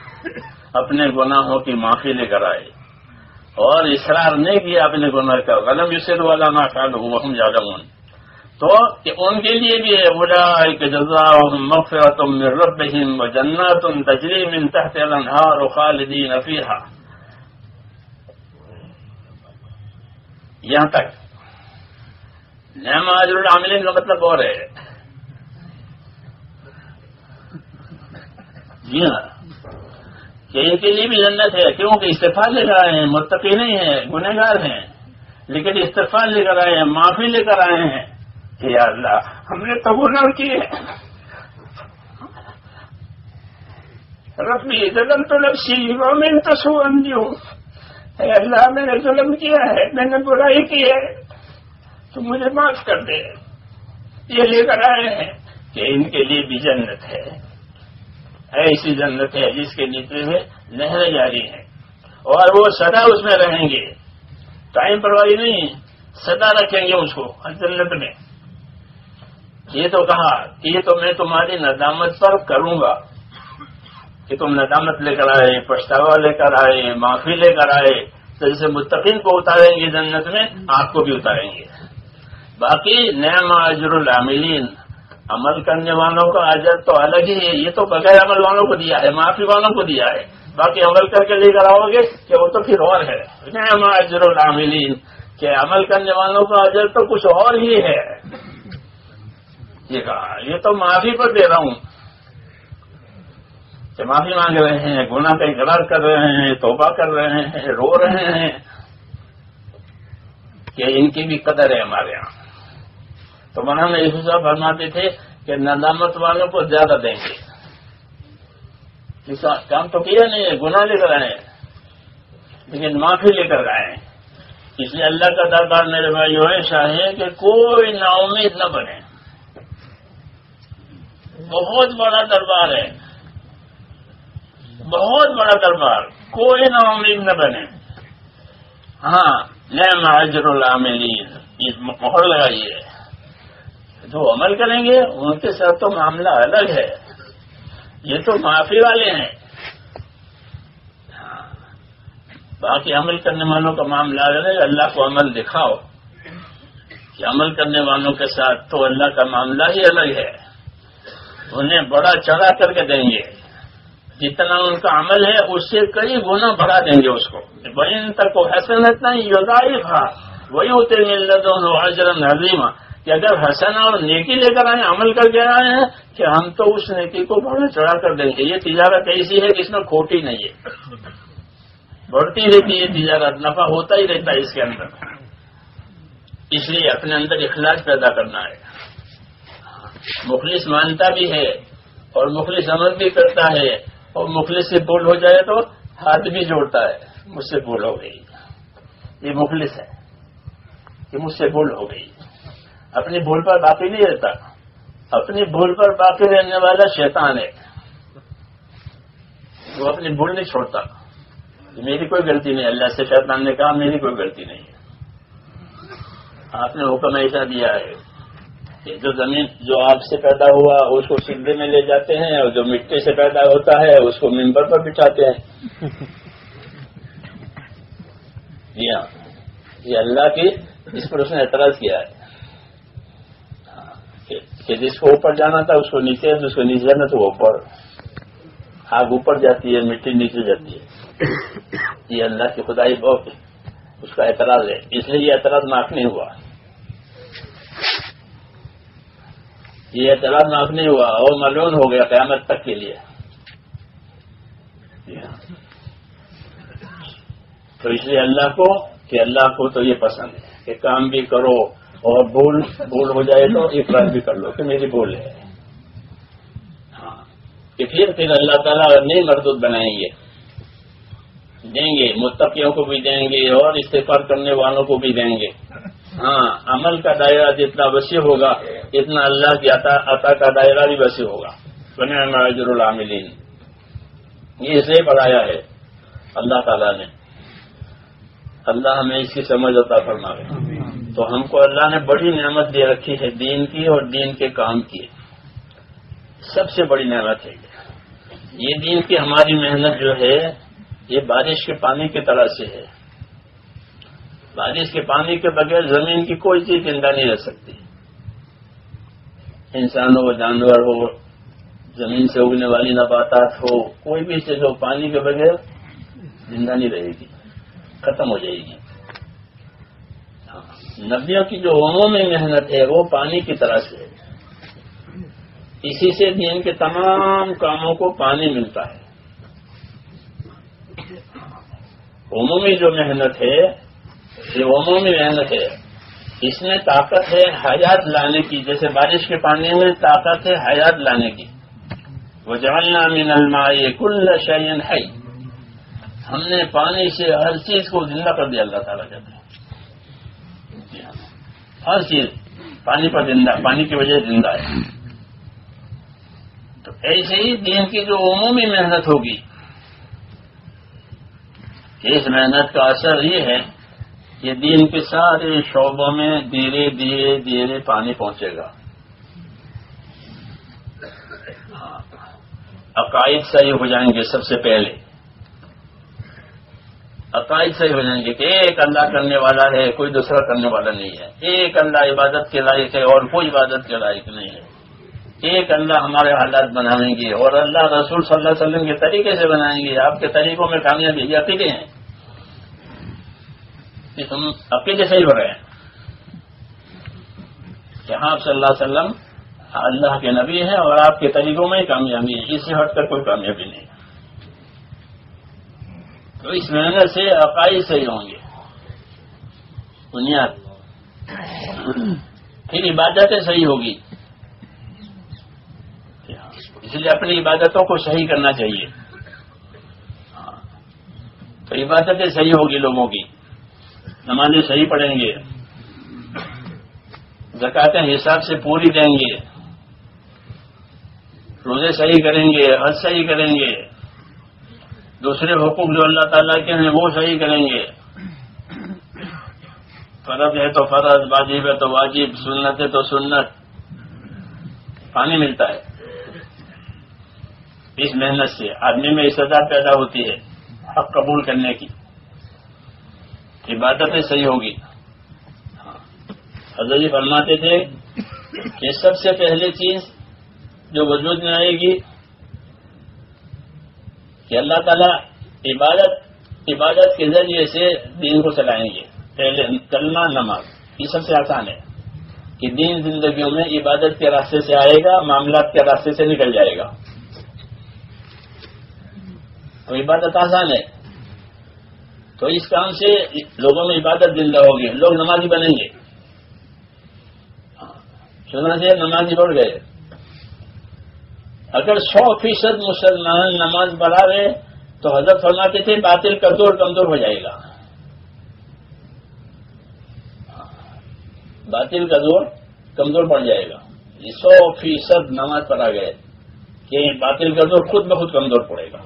اپنے گناہوں کی معافی لے کر آئے اور اصرار نہیں کیا اپنے گناہ کا. ولم یصروا علی ما فعلوا وهم یعلمون. تو کہ ان کے لیے بھی ہے اولئک جزاؤہم مغفرۃ من ربہم وجنات تجری من تحتها الانہار خالدین فیہا. یہاں تک نعم اجر العاملین کا مطلب اور ہے. جی ہاں کہ ان کے لیے بھی جنت ہے، کیونکہ استغفار لے کر آئے ہیں، متقی نہیں ہیں، گنہگار ہیں، لیکن استغفار لے کر آئے ہیں، معافی لے کر آئے ہیں کہ یا اللہ ہم نے تو گناہ کیے، ربی ظلمت نفسی وعملت سوءا اليوم. اے اللہ میں نے ظلم کیا ہے، میں نے برائی کی ہے، تو مجھے معاف کر دے. یہ لے کر آئے ہیں کہ ان کے لیے بھی جنت ہے، ایسی جنت ہے جس کے نیچے سے نہریں جاری ہیں اور وہ سدا اس میں رہیں گے. ٹائم پرواہی نہیں، سدا رکھیں گے اس کو جنت میں. یہ تو کہا کہ یہ تو میں تمہاری ندامت پر کروں گا کہ تم ندامت لے کر آئے، پچھتاوا لے کر آئے، معافی لے کر آئے. تو جیسے متقین کو اتاریں گے جنت میں، آپ کو بھی اتاریں گے. باقی نعم اجر العاملین، عمل کرنے والوں کا اجر تو الگ ہی ہے. یہ تو بغیر عمل والوں کو دیا ہے، معافی والوں کو دیا ہے. باقی عمل کر کے لے کر آؤ گے کہ وہ تو پھر اور ہے. نعم اجر العاملین کہ عمل کرنے والوں کا اجر تو کچھ اور ہی ہے. یہ کہا یہ تو معافی پر دے رہا ہوں کہ معافی مانگ رہے ہیں، گناہ کا اقرار کر رہے ہیں، توبہ کر رہے ہیں، رو رہے ہیں کہ ان کی بھی قدر ہے ہمارے یہاں. تو مولانا یوسف صاحب فرماتے تھے کہ ندامت والوں کو زیادہ دیں گے. کام تو کیا نہیں ہے، گناہ لے کر آئے لیکن معافی لے کر آئے. اس لیے اللہ کا دربار میرے بھائیو ایسا ہے کہ کوئی نا امید نہ بنے. بہت بڑا دربار ہے، بہت بڑا دربار، کوئی نا امید نہ بنے. ہاں نعم اجر العاملین، یہ مہر لگائیے. جو عمل کریں گے ان کے ساتھ تو معاملہ الگ ہے، یہ تو معافی والے ہیں. باقی عمل کرنے والوں کا معاملہ الگ ہے. اللہ کو عمل دکھاؤ کہ عمل کرنے والوں کے ساتھ تو اللہ کا معاملہ ہی الگ ہے. انہیں بڑا چڑھا کر کے دیں گے، جتنا ان کا عمل ہے اس سے کئی گنا بڑھا دیں گے اس کو. وَإِن تَكُ حَسَنَةً يُضَاعِفْهَا وَيُؤْتِ مِن لَّدُنْهُ أَجْرًا عَظِيمًا. کہ اگر حسنہ اور نیکی لے کر آئے، عمل کر کے آئے ہیں، کہ ہم تو اس نیکی کو بڑا چڑھا کر دیں گے. یہ تجارت ایسی ہے کہ اس میں کھوٹی نہیں ہے، بڑھتی رہتی ہے تجارت، نفع ہوتا ہی رہتا ہے اس کے اندر. اس لیے اپنے اندر اخلاص پیدا کرنا ہے. مخلص مانتا بھی ہے اور مخلص عمل بھی کرتا ہے، اور مخلص سے بھول ہو جائے تو ہاتھ بھی جوڑتا ہے، مجھ سے بھول ہو گئی. یہ مخلص ہے کہ مجھ سے بھول ہو گئی. اپنی بھول پر باقی نہیں رہتا. اپنی بھول پر باقی رہنے والا شیطان ہے. وہ اپنی بھول نہیں چھوڑتا. میری کوئی غلطی نہیں. اللہ سے شیطان نے کہا میری کوئی غلطی نہیں ہے. آپ نے حکم ایسا دیا ہے کہ جو زمین جو آپ سے پیدا ہوا اس کو سجدے میں لے جاتے ہیں، اور جو مٹی سے پیدا ہوتا ہے اس کو منبر پر بٹھاتے ہیں. جی ہاں، یہ اللہ کی اس پر اس نے اعتراض کیا ہے کہ جس کو اوپر جانا تھا اس کو نیچے، جس کو نیچے جانا تو اوپر. آگ اوپر جاتی ہے، مٹی نیچے جاتی ہے. یہ اللہ کی خدائی بہت اس کا اعتراض ہے. اس لیے یہ اعتراض معاف نہیں ہوا. یہ اعتراض معاف نہیں ہوا اور ملعون ہو گیا قیامت تک کے لیے. تو اس لیے اللہ کو تو یہ پسند ہے کہ کام بھی کرو اور بھول ہو جائے تو اقرار بھی کر لو کہ میری بھول ہے. ہاں، کہ پھر اللہ تعالیٰ نہیں مردود بنائیں گے، دیں گے، متقیوں کو بھی دیں گے اور استغفار کرنے والوں کو بھی دیں گے. ہاں، عمل کا دائرہ جتنا وسیع ہوگا اتنا اللہ کی عطا کا دائرہ بھی وسیع ہوگا. وَنِعْمَ أَجْرُ الْعَامِلِينَ. یہ اسے بڑھایا ہے اللہ تعالیٰ نے. اللہ ہمیں اس کی سمجھ عطا فرمائے. تو ہم کو اللہ نے بڑی نعمت دے رکھی ہے دین کی اور دین کے کام کی. سب سے بڑی نعمت ہے یہ دین کی. ہماری محنت جو ہے یہ بارش کے پانی کی طرح سے ہے. بارش کے پانی کے بغیر زمین کی کوئی چیز زندہ نہیں رہ سکتی. انسان ہو، جانور ہو، زمین سے اگنے والی نباتات ہو، کوئی بھی چیز ہو، پانی کے بغیر زندہ نہیں رہے گی، ختم ہو جائے گی. نبیوں کی جو عمومی محنت ہے وہ پانی کی طرح سے ہے. اسی سے دین کے تمام کاموں کو پانی ملتا ہے. عمومی جو محنت ہے یہ عمومی محنت ہے. اس میں طاقت ہے حیات لانے کی. جیسے بارش کے پانی میں طاقت ہے حیات لانے کی. وَجَعَلْنَا مِنَ الْمَاءِ كُلَّ شَيْءٍ حَيٍّ. ہم نے پانی سے ہر چیز کو زندہ کر دیا. اللہ تعالیٰ کہتے ہیں ہر چیز پانی پر زندہ، پانی کی وجہ سے زندہ ہے. تو ایسے ہی دین کی جو عمومی محنت ہوگی، اس محنت کا اثر یہ ہے کہ دین کے سارے شعبوں میں دھیرے دھیرے دھیرے پانی پہنچے گا. عقائد صحیح ہو جائیں گے. سب سے پہلے عقائد صحیح ہو جائیں گے کہ ایک اللہ کرنے والا ہے، کوئی دوسرا کرنے والا نہیں ہے. ایک اللہ عبادت کے لائق ہے اور کوئی عبادت کے لائق نہیں ہے. ایک اللہ ہمارے حالات بنائیں گے اور اللہ رسول صلی اللہ علیہ وسلم کے طریقے سے بنائیں گے. آپ کے طریقوں میں کامیابی. یہ عقیدے ہیں کہ تم عقیدے صحیح ہو رہے ہیں کہ ہاں صلی اللہ علیہ وسلم اللہ کے نبی ہیں اور آپ کے طریقوں میں ہی کامیابی ہے. اس سے ہٹ کر کوئی کامیابی نہیں. تو اس محنت سے عقائد صحیح ہوں گے، بنیاد. پھر عبادتیں صحیح ہوگی. اس لیے اپنی عبادتوں کو صحیح کرنا چاہیے. تو عبادتیں صحیح ہوگی لوگوں کی. نمازیں صحیح پڑھیں گے، زکاتیں حساب سے پوری دیں گے، روزے صحیح کریں گے، حج صحیح کریں گے، دوسرے حقوق جو اللہ تعالیٰ کے ہیں وہ صحیح کریں گے. فرض ہے تو فرض، واجب ہے تو واجب، سنت ہے تو سنت. پانی ملتا ہے. اس محنت سے آدمی میں استعداد پیدا ہوتی ہے حق قبول کرنے کی. عبادتیں صحیح ہوگی. حضرت جی فرماتے تھے کہ سب سے پہلی چیز جو وجود میں آئے گی کہ اللہ تعالیٰ عبادت کے ذریعے سے دین کو چلائیں گے. پہلے کلمہ نماز یہ سب سے آسان ہے کہ دین زندگیوں میں عبادت کے راستے سے آئے گا، معاملات کے راستے سے نکل جائے گا. تو عبادت آسان ہے، تو اس کام سے لوگوں میں عبادت زندہ ہوگی، لوگ نمازی بنیں گے. سننا سے نمازی بڑھ گئے. اگر 100% مسلمان نماز پڑھا رہے تو حضرت فرماتے تھے باطل کا زور کمزور ہو جائے گا. باطل کا زور کمزور پڑ جائے گا. 100% نماز پڑھا گئے کہ باطل کا زور خود بخود کمزور پڑے گا.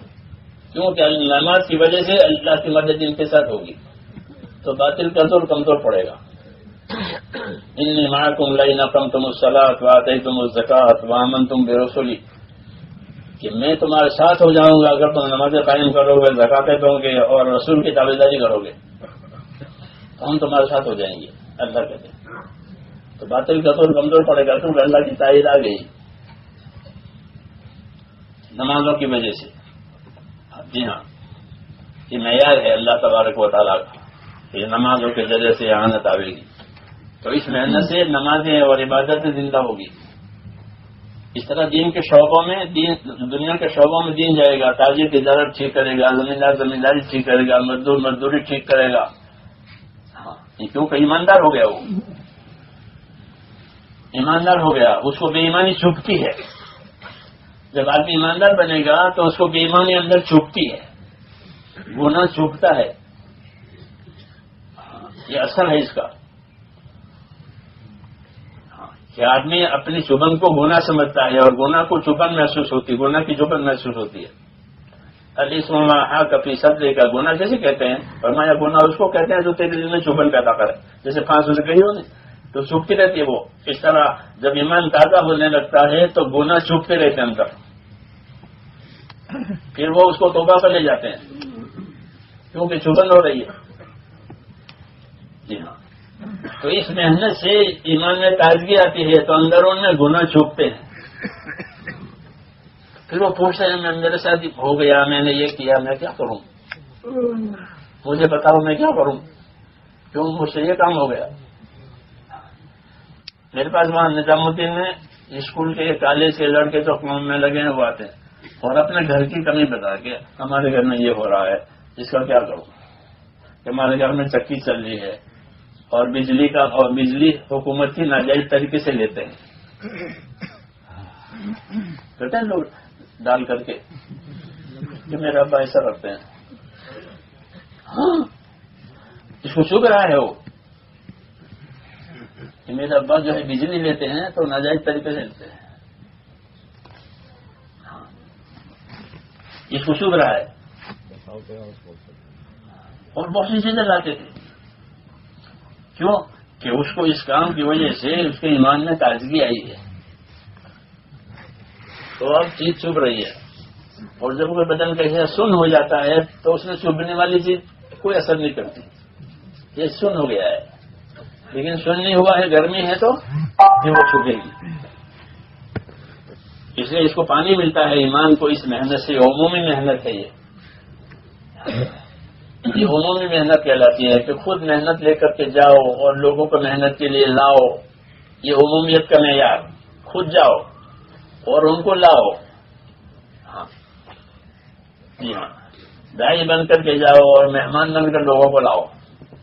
کیونکہ نماز کی وجہ سے اللہ کی مدد ان کے ساتھ ہوگی تو باطل کا زور کمزور پڑے گا. انی معکم لئن اقمتم الصلاۃ وآتیتم الزکاۃ وآمنتم برسلی، کہ میں تمہارے ساتھ ہو جاؤں گا اگر تم نماز قائم کرو گے، زکاتیں دو گے اور رسول کی تابعداری کرو گے تو ہم تمہارے ساتھ ہو جائیں گے. اللہ کہتے ہیں تو باطل کا زور کمزور پڑے گا کیونکہ اللہ کی تائید آ گئی نمازوں کی وجہ سے. جی ہاں، یہ معیار ہے اللہ تبارک و تعالیٰ کا، یہ نمازوں کے ذریعے سے اعانت آئے گی. تو اس محنت سے نمازیں اور عبادتیں زندہ ہوگی. اس طرح دین کے شعبوں میں دنیا کے شعبوں میں دین جائے گا. تاجر تجارت ٹھیک کرے گا، زمیندار زمینداری ٹھیک کرے گا، مزدور مزدوری ٹھیک کرے گا. ہاں، کیونکہ ایماندار ہو گیا، وہ ایماندار ہو گیا، اس کو بے ایمانی چھپتی ہے. جب آدمی ایماندار بنے گا تو اس کو بے ایمانی اندر چھپتی ہے، گناہ چھپتا ہے. یہ اثر ہے اس کا کہ آدمی اپنی چبھن کو گناہ سمجھتا ہے اور گناہ کو چبھن محسوس ہوتی ہے، گناہ کی چبھن محسوس ہوتی ہے. الاسم ما حاک فی صدرک کا گناہ کیسے کہتے ہیں؟ فرمایا گناہ اس کو کہتے ہیں جو تیرے دل میں چبھن پیدا کرے. جیسے 5 سے کہی ہو نے تو چھپتی رہتی ہے وہ. اس طرح جب ایمان تازہ ہونے لگتا ہے تو گناہ چھپتے رہتے ہیں اندر، پھر وہ اس کو توبہ پر لے جاتے ہیں کیونکہ چبھن ہو رہی ہے. جی ہاں، تو اس محنت سے ایمان میں تازگی آتی ہے تو اندروں میں گناہ چھپتے ہیں. پھر وہ پوچھتے ہیں میرے ساتھ ہو گیا، میں نے یہ کیا، میں کیا کروں؟ مجھے بتاؤ میں کیا کروں، کیوں مجھ سے یہ کام ہو گیا. میرے پاس وہاں نظام الدین میں اسکول کے کالج کے لڑکے جو کام میں لگے ہیں وہ آتے ہیں اور اپنے گھر کی کمی بتا کے ہمارے گھر میں یہ ہو رہا ہے، اس کا کیا کروں کہ ہمارے گھر میں چکی چل رہی ہے اور بجلی حکومت کی ناجائز طریقے سے لیتے ہیں، کہتے ہیں لوگ ڈال کر کے کہ میرے ابا ایسا کرتے ہیں. ہاں، اس کو چبھ رہا ہے وہ کہ میرے ابا جو ہے بجلی لیتے ہیں تو ناجائز طریقے سے لیتے ہیں. اس کو چبھ رہا ہے اور بہت سی چیزیں لاتے تھے. کیوں کہ اس کو اس کام کی وجہ سے اس کے ایمان میں تازگی آئی ہے تو اب چیز چبھ رہی ہے. اور جب کوئی بدن کا حصہ سن ہو جاتا ہے تو اس میں چبھنے والی چیز کوئی اثر نہیں کرتی. یہ سن ہو گیا ہے لیکن سن نہیں ہوا ہے، گرمی ہے تو پھر وہ چبھے گی. اس لیے اس کو پانی ملتا ہے ایمان کو اس محنت سے. عمومی محنت ہے یہ عمومی محنت کہلاتی ہے کہ خود محنت لے کر کے جاؤ اور لوگوں کو محنت کے لیے لاؤ. یہ عمومیت کا معیار، خود جاؤ اور ان کو لاؤ. ہاں جی ہاں، دائی بن کر کے جاؤ اور مہمان بن کر لوگوں کو لاؤ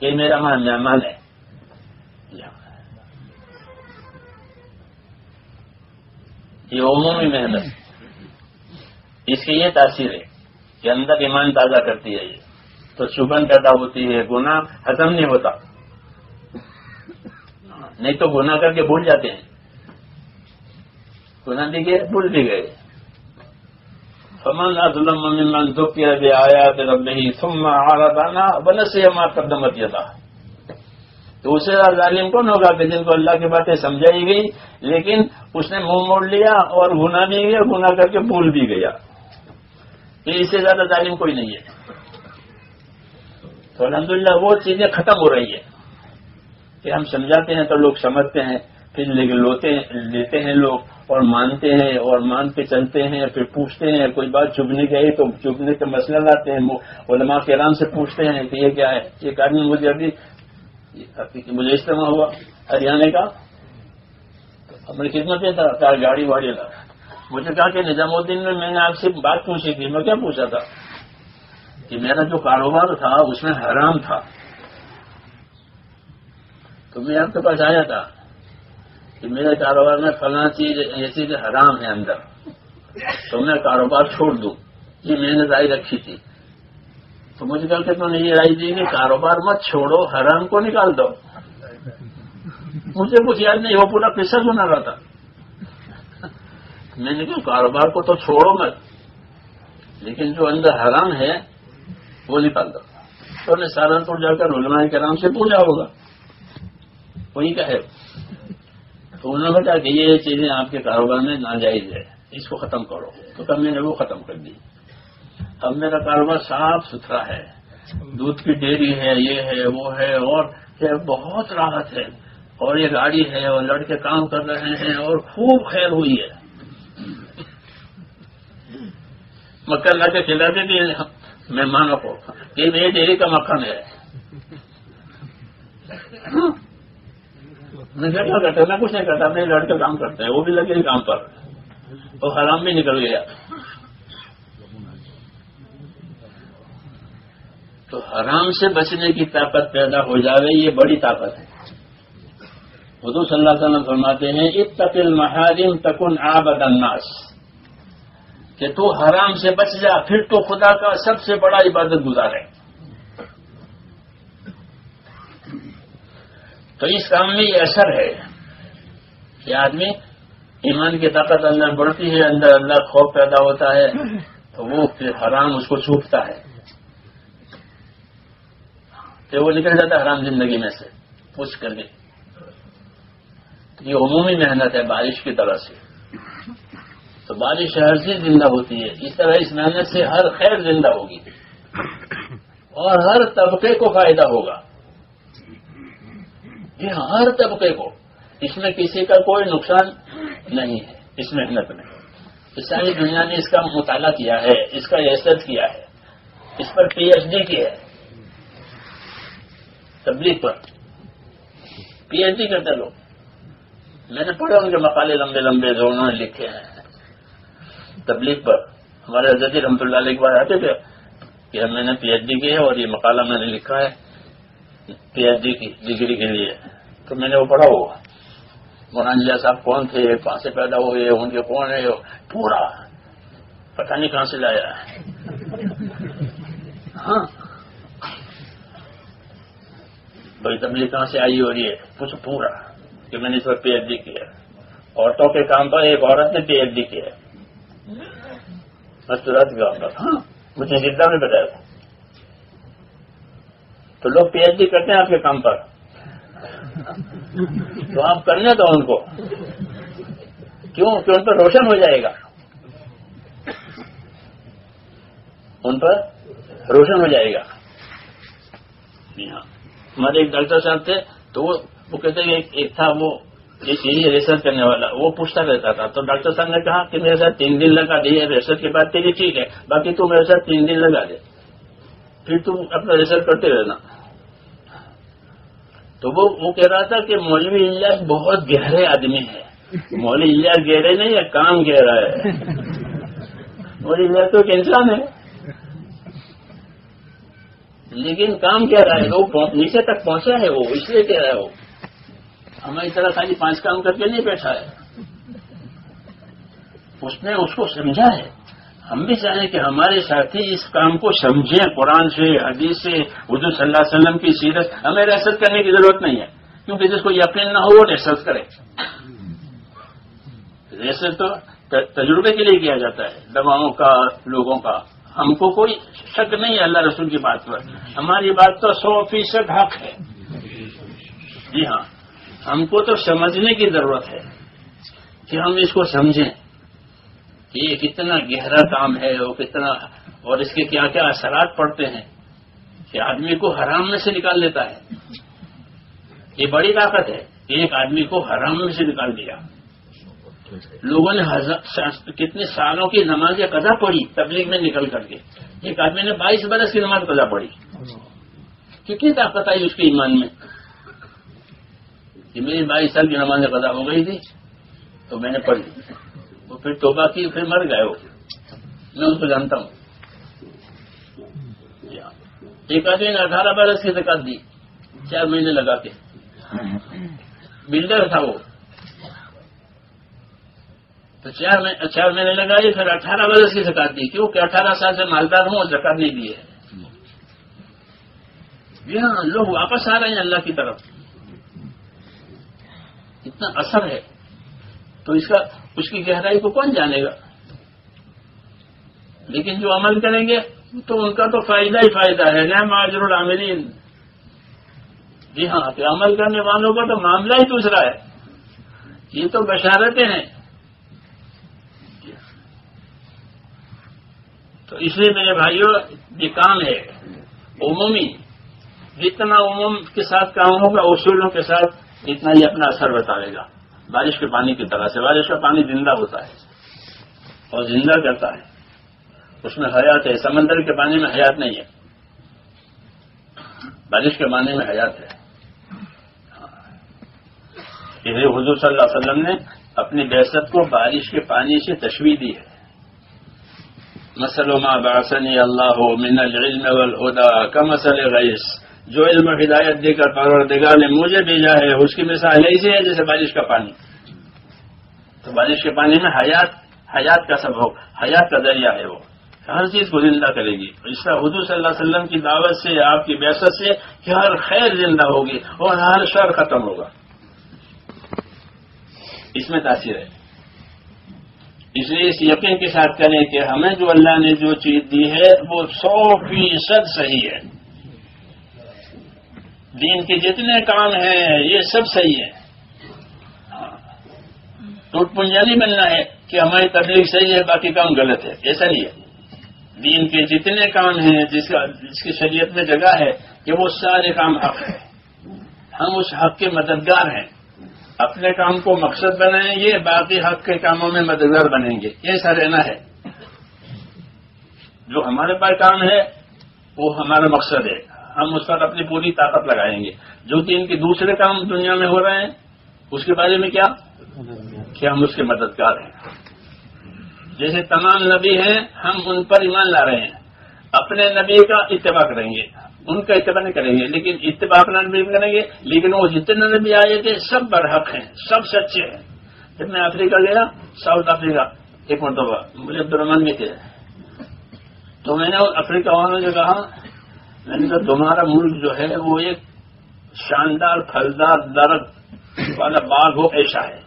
کہ میرا مہمان ہے. یہ عمومی محنت، اس کی یہ تاثیر ہے کہ اندر ایمان تازہ کرتی ہے. یہ تو چبھن پیدا ہوتی ہے، گناہ ختم نہیں ہوتا. نہیں تو گناہ کر کے بھول جاتے ہیں، گناہ بھی گئے بھول بھی گئے. فمن اظلم ممن ذکر بآیات ربہ ثم اعرض عنہا ونسی ما قدمت یدہ. تو اسے ظالم کون ہوگا کہ جن کو اللہ کی باتیں سمجھائی گئی لیکن اس نے منہ موڑ لیا اور گناہ بھی گیا، گناہ کر کے بھول بھی گیا. تو اس سے زیادہ ظالم کوئی نہیں ہے. تو الحمدللہ وہ چیزیں ختم ہو رہی ہے. کہ ہم سمجھاتے ہیں تو لوگ سمجھتے ہیں، پھر لیتے ہیں لوگ اور مانتے ہیں اور مان کے چلتے ہیں، پھر پوچھتے ہیں، کوئی بات چبنے گئی تو چبنے کا مسئلہ لاتے ہیں، علماء کرام سے پوچھتے ہیں کہ یہ کیا ہے۔ ایک آدمی مجھے اجتماع ہوا ہریانے کا، اپنی خدمت میں تھا، گاڑی واڑی لا، مجھے کہا کہ نظام الدین میں نے آپ سے بات پوچھی تھی۔ میں کیا پوچھا تھا کہ میرا جو کاروبار تھا اس میں حرام تھا، تو میں آپ کے پاس آیا تھا کہ میرے کاروبار میں فلاں چیز یہ چیز حرام ہے اندر، تو میں کاروبار چھوڑ دوں، یہ میں نے رائے رکھی تھی۔ تو مجھے کل کے تو نے یہ رائے دی کہ کاروبار مت چھوڑو، حرام کو نکال دو۔ مجھے کچھ یاد نہیں، وہ پورا قصہ سنا رہا تھا۔ میں نے کہا کاروبار کو تو چھوڑو مت، لیکن جو اندر حرام ہے وہ نکال دو۔ تو نے سہارنپور جا کر علماء کرام سے پوچھا ہوگا، وہی کا ہے۔ تو انہوں نے بتایا کہ یہ چیزیں آپ کے کاروبار میں ناجائز ہے، اس کو ختم کرو۔ تو کب میں نے وہ ختم کر دی۔ اب میرا کاروبار صاف ستھرا ہے، دودھ کی ڈیری ہے، یہ ہے وہ ہے، اور بہت راحت ہے، اور یہ گاڑی ہے، اور لڑکے کام کر رہے ہیں، اور خوب خیر ہوئی ہے۔ مکھن لا کے کھلاتے تھے مہمانوں کو کہ یہ ڈیری کا مکھن ہے۔ میں کیا کرتا، میں کچھ نہیں کرتا، میرے لڑکے کام کرتے ہیں، وہ بھی لگے کام پر، تو حرام بھی نکل گیا۔ تو حرام سے بچنے کی طاقت پیدا ہو جاوے، یہ بڑی طاقت ہے۔ حضور صلی اللہ علیہ وسلم فرماتے ہیں اتق المحارم تکن عابد الناس، کہ تو حرام سے بچ جا، پھر تو خدا کا سب سے بڑا عبادت گزار ہے۔ تو اس کام میں یہ اثر ہے کہ آدمی ایمان کی طاقت اندر بڑھتی ہے، اندر اللہ خوف پیدا ہوتا ہے، تو وہ پھر حرام اس کو چھوٹتا ہے کہ وہ نکل جاتا ہے حرام زندگی میں سے پوچھ کر کے۔ یہ عمومی محنت ہے بارش کی طرح سے، تو بارش ہر چیز زندہ ہوتی ہے، اس طرح اس محنت سے ہر خیر زندہ ہوگی اور ہر طبقے کو فائدہ ہوگا۔ جی ہاں، ہر طبقے کو، اس میں کسی کا کوئی نقصان نہیں ہے اس محنت میں۔ اس ساری دنیا نے اس کا مطالعہ کیا ہے، اس کا ریسرچ کیا ہے، اس پر پی ایچ ڈی کی ہے، تبلیغ پر پی ایچ ڈی کرتے لوگ۔ میں نے پڑھا ان کے مقالے لمبے لمبے جو انہوں نے لکھے ہیں تبلیغ پر۔ ہمارے حضرت رحمۃ اللہ علیہ کے بعد آتے تھے کہ میں نے پی ایچ ڈی کی ہے اور یہ مقالہ میں نے لکھا ہے پی ایچ ڈی کی ڈگری کے لیے، تو میں نے وہ پڑھا ہوا۔ مولانا جی صاحب کون تھے، کہاں سے پیدا ہوئے، ان کے کون ہے، پورا پتہ نہیں کہاں سے لایا ہے۔ ہاں بھائی تبلیغ کہاں سے آئی، اور یہ کچھ پورا کہ میں نے اس پر پی ایچ ڈی کیا۔ عورتوں کے کام پر ایک عورت نے پی ایچ ڈی کیا، مستورات کے کام پر۔ ہاں مجھے جدہ میں بتایا تھا۔ تو لوگ پی ایچ ڈی کرتے ہیں آپ کے کام پر، تو آپ کرنے دو ان کو، کیوں کہ ان پر روشن ہو جائے گا، ان پر روشن ہو جائے گا۔ جی ہاں، ہمارے ایک ڈاکٹر صاحب تھے، تو وہ کہتے ہیں ایک تھا وہ یہی ریسرچ کرنے والا، وہ پوچھتا رہتا تھا، تو ڈاکٹر صاحب نے کہا کہ میرے ساتھ 3 دن لگا دے، ریسرچ کے بعد تیری ٹھیک ہے، باقی تو میرے ساتھ 3 دن لگا دے، پھر تم اپنا ریسرچ کرتے رہنا۔ تو وہ کہہ رہا تھا کہ مولوی الیاس بہت گہرے آدمی ہے۔ مولوی الیاس گہرے نہیں ہے، کام گہرا ہے۔ مولوی الیاس تو ایک انسان ہے، لیکن کام کہہ رہا ہے، وہ نیچے تک پہنچا ہے، وہ اس لیے کہہ رہا ہے۔ وہ ہماری طرح خالی 5 کام کر کے نہیں بیٹھا ہے، اس نے اس کو سمجھا ہے۔ ہم بھی چاہیں کہ ہمارے ساتھی اس کام کو سمجھیں، قرآن سے، حدیث سے، حضور صلی اللہ علیہ وسلم کی سیرت۔ ہمیں ریسرچ کرنے کی ضرورت نہیں ہے، کیونکہ جس کو یقین نہ ہو وہ ریسرچ کرے۔ ریسرچ تو تجربے کے لیے کیا جاتا ہے، دواؤں کا، لوگوں کا۔ ہم کو کوئی شک نہیں ہے اللہ رسول کی بات پر، ہماری بات تو 100% حق ہے۔ جی ہاں، ہم کو تو سمجھنے کی ضرورت ہے کہ ہم اس کو سمجھیں کہ یہ کتنا گہرا کام ہے، وہ کتنا، اور اس کے کیا کیا اثرات پڑتے ہیں کہ آدمی کو حرام میں سے نکال لیتا ہے۔ یہ بڑی طاقت ہے. ایک آدمی کو حرام میں سے نکال دیا. لوگوں نے کتنے سالوں کی نماز قضا پڑھی تبلیغ میں نکل کر کے. ایک آدمی نے 22 برس کی نماز قضا پڑھی. کتنی طاقت آئی اس کے ایمان میں کہ میری 22 سال کی نماز قضا ہو گئی تھی تو میں نے پڑھی. وہ پھر توبہ کی, پھر مر گئے. وہ میں اس کو جانتا ہوں. ایک آدمی نے 18 برس کی زکات دی 4 مہینے لگا کے. بلڈر تھا وہ, تو 4 مہینے لگائی, پھر 18 برس کی زکات دی. کیوں کہ 18 سال سے مالدار ہوں اور زکات نہیں دی ہے. جی ہاں, لوگ واپس آ رہے ہیں اللہ کی طرف. اتنا اثر ہے تو اس کی گہرائی کو کون جانے گا. لیکن جو عمل کریں گے تو ان کا تو فائدہ ہی فائدہ ہے. نعم اجر العاملین. جی ہاں, کہ عمل کرنے والوں کا تو معاملہ ہی دوسرا ہے. یہ تو بشارتیں ہیں. تو اس لیے میرے بھائیوں یہ کام ہے عمومی. جتنا عموم کے ساتھ کام ہوگا اصولوں کے ساتھ اتنا ہی اپنا اثر بتائے گا. بارش کے پانی کی طرح سے. بارش کا پانی زندہ ہوتا ہے اور زندہ کرتا ہے, اس میں حیات ہے. سمندر کے پانی میں حیات نہیں ہے, بارش کے پانی میں حیات ہے. اس لیے حضور صلی اللہ علیہ وسلم نے اپنی بعثت کو بارش کے پانی سے تشبیہ دی ہے. مثل ما بعثنی اللہ من العلم والہدى کمثل غیث. جو علم و ہدایت دے کر پروردگار نے مجھے بھیجا ہے اس کی مثال ایسی ہے جیسے بارش کا پانی. تو بارش کے پانی میں حیات کا سبب, حیات کا ذریعہ ہے. وہ ہر چیز کو زندہ کرے گی. اس طرح حضور صلی اللہ علیہ وسلم کی دعوت سے, آپ کی بعثت سے کہ ہر خیر زندہ ہوگی اور ہر شر ختم ہوگا. اس میں تاثیر ہے. اس لیے اس یقین کے ساتھ کریں کہ ہمیں جو اللہ نے جو چیز دی ہے وہ 100% صحیح ہے. دین کے جتنے کام ہیں یہ سب صحیح ہے. ٹوٹ پنجا نہیں بننا ہے کہ ہماری تبلیغ صحیح ہے باقی کام غلط ہے. ایسا نہیں ہے. دین کے جتنے کام ہیں جس کی شریعت میں جگہ ہے کہ وہ سارے کام حق ہے. ہم اس حق کے مددگار ہیں. اپنے کام کو مقصد بنائیں گے, باقی حق کے کاموں میں مددگار بنیں گے. ایسا رہنا ہے. جو ہمارے پاس کام ہے وہ ہمارا مقصد ہے, ہم اس پر اپنی پوری طاقت لگائیں گے. جو دین کے دوسرے کام دنیا میں ہو رہے ہیں اس کے بارے میں کیا کہ ہم اس کے مددگار ہیں. جیسے تمام نبی ہیں ہم ان پر ایمان لا رہے ہیں. اپنے نبی کا اتباع کریں گے, ان کا اتباع نہیں کریں گے, لیکن اتباع نبی کریں گے. لیکن وہ جتنے نبی آئے تھے سب برحق ہیں, سب سچے ہیں. جب میں افریقہ گیا, ساؤتھ افریقہ, ایک مرتبہ مجھے عبدالرحمان بھی تھے, تو میں نے افریقہ والوں سے کہا, میں نے کہا تمہارا ملک جو ہے وہ ایک شاندار پھلدار درخت والا باغ ہو ایسا ہے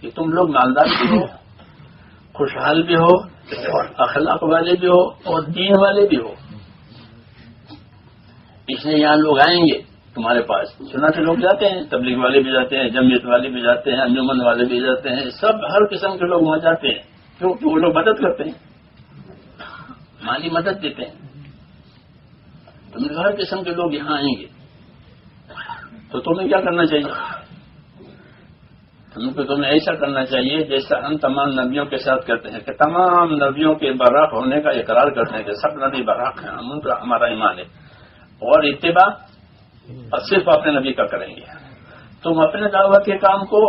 کہ تم لوگ مالدار بھی ہو, خوشحال بھی ہو, اخلاق والے بھی ہو اور دین والے بھی ہو. اس لیے یہاں لوگ آئیں گے تمہارے پاس. سنا سے لوگ جاتے ہیں, تبلیغ والے بھی جاتے ہیں, جمعیت والے بھی جاتے ہیں, انجمن والے بھی جاتے ہیں, سب ہر قسم کے لوگ وہاں جاتے ہیں. کیونکہ وہ لوگ مدد کرتے ہیں, مالی مدد دیتے ہیں. ہر قسم کے لوگ یہاں آئیں گے. تو تمہیں کیا کرنا چاہیے؟ تمہیں ایسا کرنا چاہیے جیسا ہم تمام نبیوں کے ساتھ کرتے ہیں کہ تمام نبیوں کے برحق ہونے کا اقرار کرتے ہیں کہ سب نبی برحق ہیں, ہم ان کا ہمارا ایمان ہے, اور اتباع صرف اپنے نبی کا کریں گے. تم اپنے دعوت کے کام کو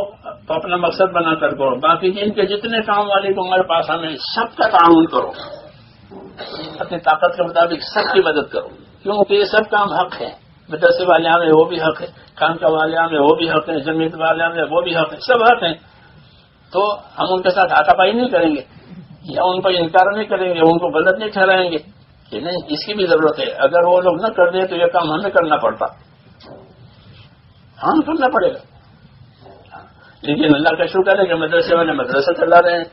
اپنا مقصد بنا کر کرو, باقی جن کے جتنے کام والے کو ہمارے پاس ہمیں سب کا تعاون کرو, اپنی طاقت کے مطابق سب کی مدد کرو, کیونکہ یہ سب کام حق ہے. مدرسے والے میں وہ بھی حق ہے, خانقاہ والے میں وہ بھی حق ہے, جمعیت والے میں وہ بھی حق ہے, سب حق ہیں. تو ہم ان کے ساتھ ہاتھا پائی نہیں کریں گے یا ان پر انکار نہیں کریں گے, ان کو غلط نہیں ٹھہرائیں گے کہ نہیں اس کی بھی ضرورت ہے. اگر وہ لوگ نہ کر دیں تو یہ کام ہمیں کرنا پڑتا, ہاں کرنا پڑے گا. لیکن اللہ کا شکر ہے کہ مدرسے والے مدرسہ چلا رہے ہیں.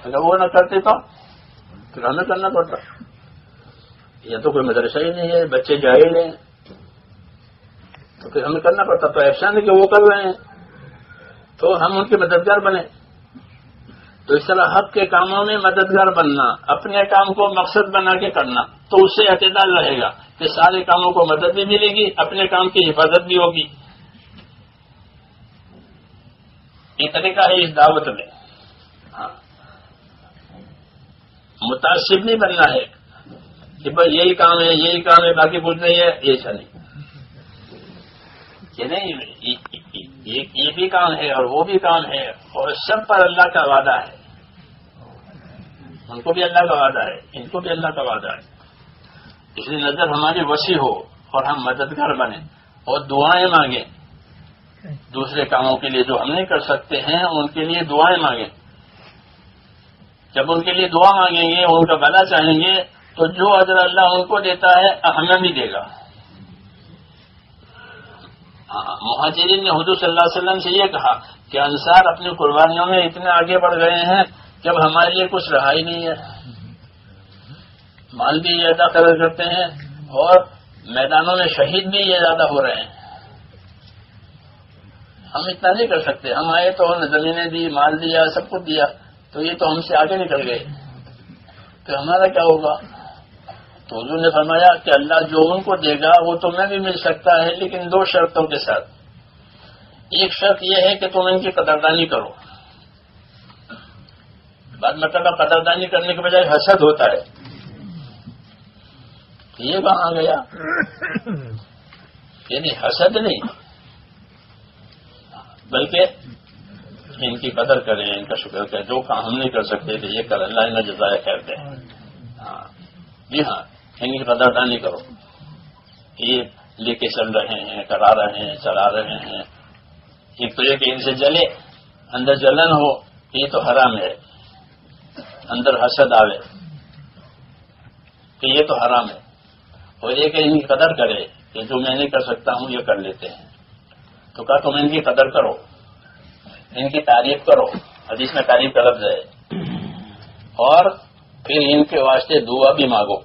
اگر وہ نہ کرتے تو پھر ہمیں کرنا پڑتا. یا تو کوئی مدرسہ ہی نہیں ہے, بچے جاہل ہیں, تو پھر ہمیں کرنا پڑتا. تو ایسا نہیں کہ وہ کر رہے ہیں تو ہم ان کے مددگار بنے. تو اس طرح حق کے کاموں میں مددگار بننا, اپنے کام کو مقصد بنا کے کرنا, تو اس سے اعتدال رہے گا کہ سارے کاموں کو مدد بھی ملے گی, اپنے کام کی حفاظت بھی ہوگی. یہ طریقہ ہے اس دعوت میں. ہاں، متعصب نہیں بننا ہے کہ بس یہی کام ہے باقی کچھ نہیں ہے، ایسا نہیں. کہ نہیں، یہ بھی کام ہے اور وہ بھی کام ہے، اور سب پر اللہ کا وعدہ ہے. ان کو بھی اللہ کا وعدہ ہے، ان کو بھی اللہ کا وعدہ ہے. اس لیے نظر ہماری وسیع ہو اور ہم مددگار بنیں اور دعائیں مانگیں. دوسرے کاموں کے لیے جو ہم نہیں کر سکتے ہیں ان کے لیے دعائیں مانگیں. جب ان کے لیے دعا مانگیں گے، ان کا بھلا چاہیں گے، تو جو اجر اللہ ان کو دیتا ہے ہمیں بھی دے گا. مہاجرین نے حضور صلی اللہ علیہ وسلم سے یہ کہا کہ انصار اپنی قربانیوں میں اتنے آگے بڑھ گئے ہیں کہ اب ہمارے لیے کچھ رہا ہی نہیں ہے. مال بھی یہ زیادہ خرچ کرتے ہیں اور میدانوں میں شہید بھی یہ زیادہ ہو رہے ہیں. ہم اتنا نہیں کر سکتے. ہم آئے تو زمینیں دی، مال دیا، سب کچھ دیا، تو یہ تو ہم سے آگے نکل گئے، تو ہمارا کیا ہوگا؟ تو حضور نے فرمایا کہ اللہ جو ان کو دے گا وہ تمہیں بھی مل سکتا ہے، لیکن 2 شرطوں کے ساتھ. ایک شرط یہ ہے کہ تم ان کی قدردانی کرو. بعد مرتبہ قدردانی کرنے کے بجائے حسد ہوتا ہے. یہ کہاں گیا؟ یعنی حسد نہیں، بلکہ ان کی قدر کریں، ان کا شکر کریں. جو کام ہم نہیں کر سکتے تھے یہ کر اللہ انہیں جزائے خیر دے. ہاں جی ہاں، ان کی قدردانی کرو. یہ لے کے چل رہے ہیں، کرا رہے ہیں، چلا رہے ہیں. ایک تو یہ کہ ان سے جلے، اندر جلن ہو، یہ تو حرام ہے. اندر حسد آوے کہ یہ تو حرام ہے. اور یہ کہ ان کی قدر کرے کہ جو میں نہیں کر سکتا ہوں یہ کر لیتے ہیں. تو کہا تم ان کی قدر کرو، ان کی تعریف کرو. حدیث میں تعریف کا لفظ ہے. اور پھر ان کے واسطے دعا بھی مانگو.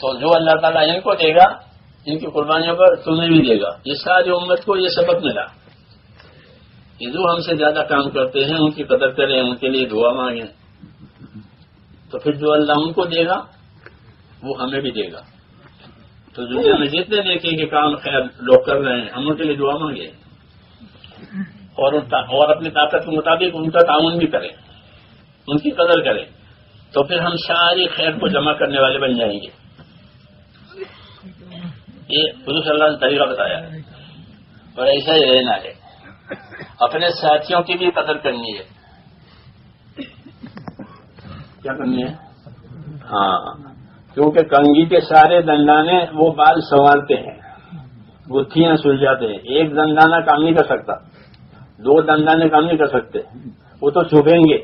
تو جو اللہ تعالیٰ ان کو دے گا، ان کی قربانیوں پر تمہیں بھی دے گا. یہ ساری امت کو یہ سبق ملا کہ جو ہم سے زیادہ کام کرتے ہیں ان کی قدر کریں، ان کے لیے دعا مانگیں. تو پھر جو اللہ ان کو دے گا وہ ہمیں بھی دے گا. تو دنیا میں جتنے دیکھیں کہ کام خیر لوگ کر رہے ہیں، ہم ان کے لیے دعا مانگیں اور اپنی طاقت کے مطابق ان کا تعاون بھی کریں، ان کی قدر کریں. تو پھر ہم ساری خیر کو جمع کرنے والے بن جائیں گے. یہ حضور صلی اللہ علیہ وسلم نے طریقہ بتایا ہے اور ایسا ہی رہنا ہے. اپنے ساتھیوں کی بھی قدر کرنی ہے. کیا کرنی ہے؟ ہاں، کیونکہ کنگھی کے سارے دندانے وہ بال سنوارتے ہیں، گتھیاں سلجھاتے ہیں. ایک دندانہ کام نہیں کر سکتا، 2 دندانے کام نہیں کر سکتے، وہ تو چبھیں گے.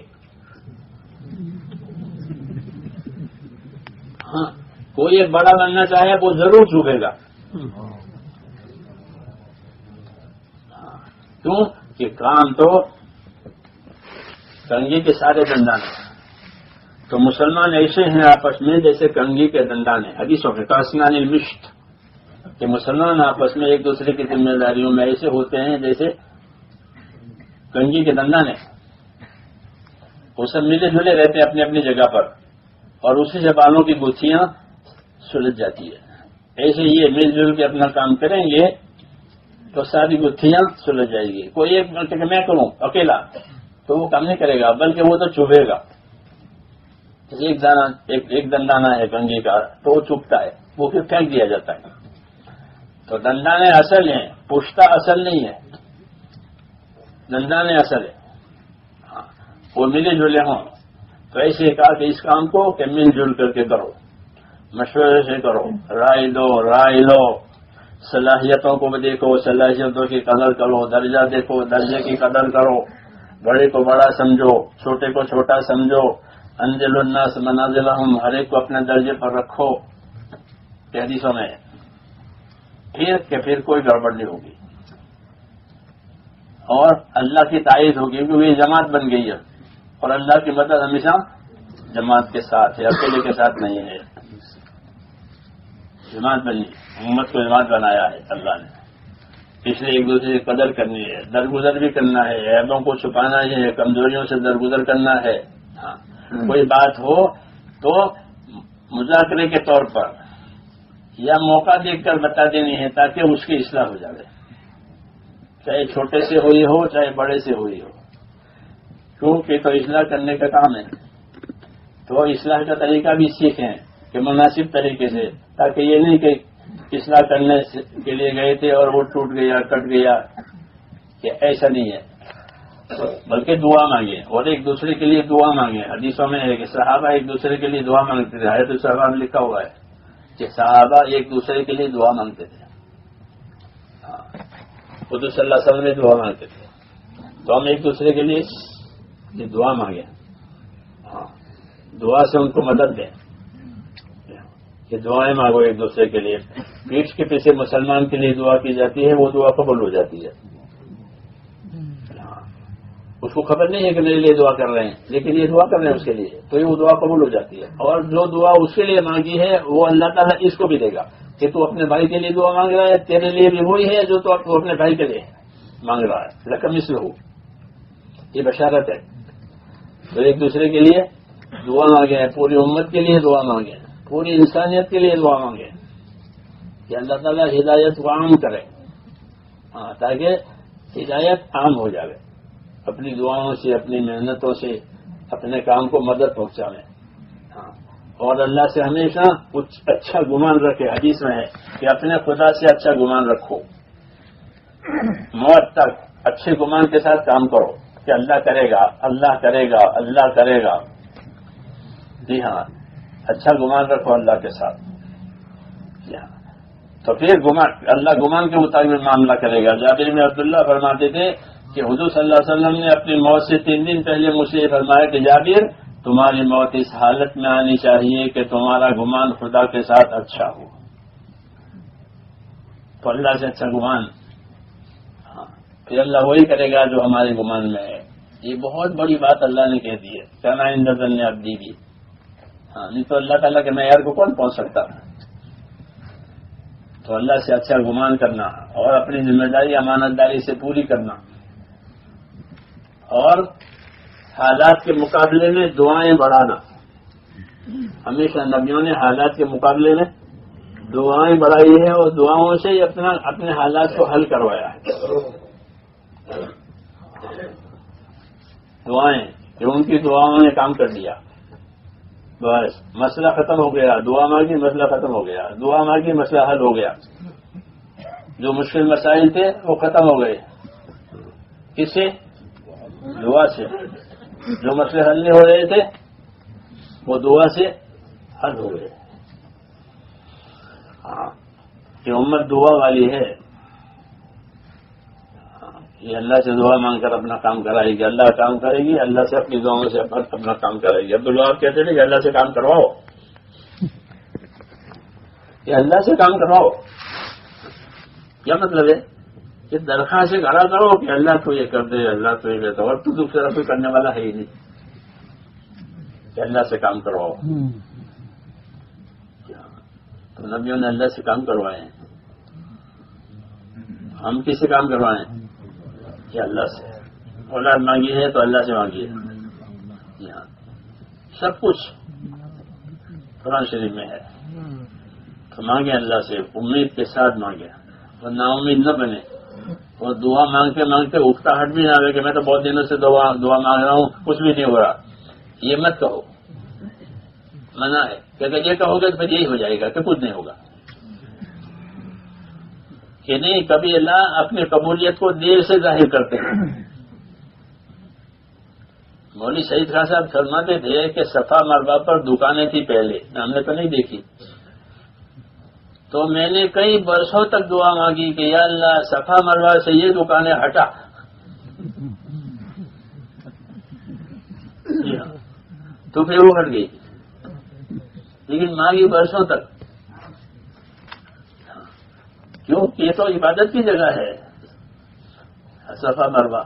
ہاں، کوئی ایک بڑا بننا چاہے وہ ضرور چوبے گا. کیوں کہ کام تو کنگھی کے سارے دندان ہیں. تو مسلمان ایسے ہیں آپس میں جیسے کنگھی کے دندان ہیں. حدیثوں میں کاسنان المشت کہ مسلمان آپس میں ایک دوسرے کی ذمہ داریوں میں ایسے ہوتے ہیں جیسے کنگھی کے دندان ہیں. وہ سب ملے جلے رہتے ہیں اپنی اپنی جگہ پر، اور اسی سے بالوں کی گتھیاں سلجھ جاتی ہے. ایسے یہ مل جل کے اپنا کام کریں گے تو ساری گتھیاں سلجھ جائے گی. کوئی ایک کہ میں کروں اکیلا تو وہ کام نہیں کرے گا، بلکہ وہ تو چبھے گا. ایک دندانہ ہے کنگھی کا تو وہ چبھتا ہے، وہ پھر پھینک دیا جاتا ہے. تو دندانے اصل ہیں، پشتا اصل نہیں ہے، دندانے اصل ہے. ہاں، وہ ملے جلے ہوں. تو ایسے کہا کہ اس کام کو کہ مل جل کر کے کرو، مشورے سے کرو، رائے لو. صلاحیتوں کو دیکھو، صلاحیتوں کی قدر کرو. درجہ دیکھو، درجے کی قدر کرو. بڑے کو بڑا سمجھو، چھوٹے کو چھوٹا سمجھو. انزل الناس منازلہم، ہر ایک کو اپنے درجے پر رکھو. حدیثوں میں پھر کوئی گڑبڑ نہیں ہوگی اور اللہ کی تائید ہوگی، کیونکہ یہ جماعت بن گئی ہے. اور اللہ کی مدد ہمیشہ جماعت کے ساتھ ہے، اکیلے کے ساتھ نہیں ہے. جماعت بنی، امت کو جماعت بنایا ہے اللہ نے. اس لیے ایک دوسرے کی قدر کرنی ہے، درگزر بھی کرنا ہے، عیبوں کو چھپانا ہے، کمزوریوں سے درگزر کرنا ہے. ہاں، کوئی بات ہو تو مذاکرے کے طور پر یا موقع دیکھ کر بتا دینی ہے تاکہ اس کی اصلاح ہو جائے. چاہے چھوٹے سے ہوئی ہو چاہے بڑے سے ہوئی ہو، کیونکہ تو اصلاح کرنے کا کام ہے، تو اصلاح کا طریقہ بھی سیکھیں کہ مناسب طریقے سے، تاکہ یہ نہیں کہ اصلاح کرنے کے لیے گئے تھے اور وہ ٹوٹ گیا کٹ گیا، کہ ایسا نہیں ہے، بلکہ دعا مانگے اور ایک دوسرے کے لیے دعا مانگے۔ حدیثوں میں ہے کہ صحابہ ایک دوسرے کے لیے دعا مانگتے تھے، حضرت صحابہ میں لکھا ہوا ہے کہ صحابہ ایک دوسرے کے لیے دعا مانگتے تھے، خود صلی اللہ علیہ وسلم میں دعا مانگتے تھے، تو ہم ایک دوسرے کے لیے دعا مانگے، دعا سے ان کو مدد دیں کہ دعائیں مانگو ایک دوسرے کے لیے۔ پیٹھ کے پیچھے مسلمان کے لیے دعا کی جاتی ہے، وہ دعا قبول ہو جاتی ہے، اس کو خبر نہیں ہے کہ میرے لیے دعا کر رہے ہیں، لیکن یہ دعا کر رہے ہیں اس کے لیے، تو یہ وہ دعا قبول ہو جاتی ہے۔ اور جو دعا اس کے لیے مانگی ہے وہ اللہ تعالیٰ اس کو بھی دے گا کہ تو اپنے بھائی کے لیے دعا مانگ رہا ہے، تیرے لیے بھی وہی ہے جو تو اپنے بھائی کے لیے مانگ رہا ہے، لکم مثلہ، یہ بشارت ہے۔ تو ایک دوسرے کے لیے دعا مانگے، پوری امت کے لیے دعا مانگے، پوری انسانیت کے لیے دعا مانگے کہ اللہ تعالیٰ ہدایت کو عام کرے، تاکہ ہدایت عام ہو جائے، اپنی دعاؤں سے اپنی محنتوں سے اپنے کام کو مدد پہنچاویں، اور اللہ سے ہمیشہ کچھ اچھا گمان رکھے۔ حدیث میں ہے کہ اپنے خدا سے اچھا گمان رکھو، موت تک اچھے گمان کے ساتھ کام کرو کہ اللہ کرے گا، اللہ کرے گا، اللہ کرے گا۔ جی ہاں، اچھا گمان رکھو اللہ کے ساتھ، جی ہاں، تو پھر اللہ گمان کے مطابق معاملہ کرے گا۔ جابر بن عبداللہ فرماتے تھے کہ حضور صلی اللہ علیہ وسلم نے اپنی موت سے 3 دن پہلے مجھ سے فرمایا کہ جابر، تمہاری موت اس حالت میں آنی چاہیے کہ تمہارا گمان خدا کے ساتھ اچھا ہو۔ تو اللہ سے اچھا گمان، پھر اللہ وہی کرے گا جو ہمارے گمان میں ہے۔ یہ بہت بڑی بات اللہ نے کہہ دی ہے، کہنا عند ظن عبدی بھی، نہیں تو اللہ تعالیٰ کے معیار کو کون پہنچ سکتا۔ تو اللہ سے اچھا گمان کرنا اور اپنی ذمہ داری امانت داری سے پوری کرنا، اور حالات کے مقابلے میں دعائیں بڑھانا۔ ہمیشہ نبیوں نے حالات کے مقابلے میں دعائیں بڑھائی ہے اور دعاؤں سے ہی اپنے حالات کو حل کروایا ہے۔ دعائیں کہ ان کی دعاؤں نے کام کر دیا، بس مسئلہ ختم ہو گیا، دعا مانگی مسئلہ ختم ہو گیا، دعا مانگی مسئلہ حل ہو گیا۔ جو مشکل مسائل تھے وہ ختم ہو گئے، کس سے؟ دعا سے۔ جو مسئلے حل نہیں ہو رہے تھے وہ دعا سے حل ہو گئے۔ کہ امت دعا والی ہے، یہ اللہ سے دعا مانگ کر اپنا کام کرائے گی، اللہ کام کرے گی، اللہ سے اپنی دعاؤں سے اپنا کام کرے گی۔ عبداللہ آپ کہتے تھے کہ اللہ سے کام کرواؤ، کہ اللہ سے کام کرواؤ، کیا مطلب ہے؟ کہ درخواست کھڑا کرو کہ اللہ تو یہ کر دے، اللہ تو یہ کہتا، اور تو دوسرا کوئی کرنے والا ہے ہی نہیں، کہ اللہ سے کام کرواؤ۔ تو نبیوں نے اللہ سے کام کروائے ہیں، ہم کس سے کام کروائیں؟ کہ اللہ سے۔ اولاد مانگی ہے تو اللہ سے مانگی ہے، یہاں سب کچھ قرآن شریف میں ہے، تو مانگے اللہ سے، امید کے ساتھ مانگے اور نا امید نہ بنے، اور دعا مانگتے مانگتے اٹھتا ہٹ بھی نہ آئے کہ میں تو بہت دنوں سے دعا مانگ رہا ہوں، کچھ بھی نہیں ہو رہا، یہ مت کہو، منع ہے کہ اگر یہ کہو گے تو پھر یہی ہو جائے گا کہ کچھ نہیں ہوگا، کہ نہیں، کبھی اللہ اپنی قبولیت کو دیر سے ظاہر کرتے ہیں۔ مولوی سعید خان صاحب فرماتے تھے کہ صفا مروا پر دکانیں تھی پہلے، ہم نے تو نہیں دیکھی، تو میں نے کئی برسوں تک دعا مانگی کہ یا اللہ صفا مروا سے یہ دکانیں ہٹا، تو پھر وہ ہٹ گئی، لیکن مانگی برسوں تک، کیوں؟ یہ تو عبادت کی جگہ ہے صفا مروا،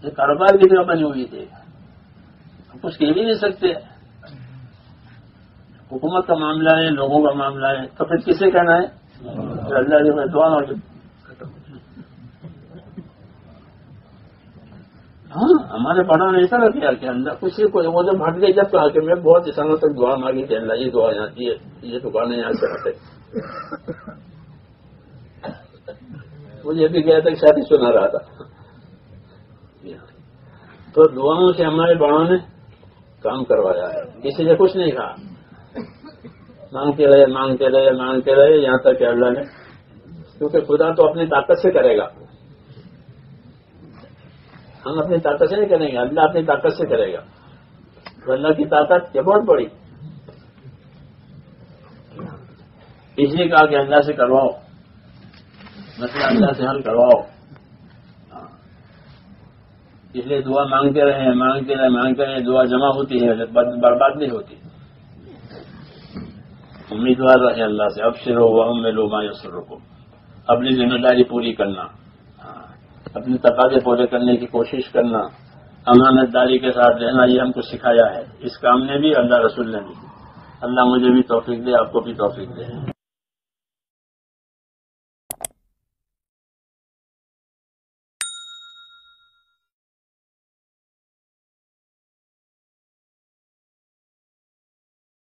یہ کاروبار کی جگہ بنی ہوئی تھی، کچھ کہہ بھی نہیں سکتے، حکومت کا معاملہ ہے، لوگوں کا معاملہ ہے، تو پھر کسے کہنا ہے؟ اللہ جو ہے دعا مانگے۔ ہاں، ہمارے بڑا نے ایسا کیا کہ اللہ کسی کو وہ جب ہٹ گئی، جب کہا کہ میں بہت سالوں تک دعا مانگی کہ اللہ یہ دعا جاتی ہے، یہ دکانیں یہاں سے ہٹے، مجھے بھی گیا تھا شادی سنا رہا تھا، تو دعاؤں سے ہمارے بڑوں نے کام کروایا ہے، کسی سے کچھ نہیں کہا، مانگتے رہے مانگتے رہے مانگتے رہے یہاں تک کہ اللہ نے، کیونکہ خدا تو اپنی طاقت سے کرے گا، ہم اپنی طاقت سے نہیں کریں گے، اللہ اپنی طاقت سے کرے گا، تو اللہ کی طاقت یہ بہت بڑی، اس لیے کہا کہ اللہ سے کرواؤ، مسئلہ اللہ سے حل کرواؤ، اس لیے دعا مانگتے رہے مانگتے رہے مانگتے رہے، دعا جمع ہوتی ہے، برباد نہیں ہوتی، امیدوار رہے اللہ سے، ابشروا وحملوا ما یسرکم، اپنی ذمہ داری پوری کرنا، اپنے تقاضے پورے کرنے کی کوشش کرنا، امانت داری کے ساتھ رہنا، یہ ہم کو سکھایا ہے، اس کام نے بھی اللہ رسول نے بھی، اللہ مجھے بھی توفیق دے، آپ کو بھی توفیق دے۔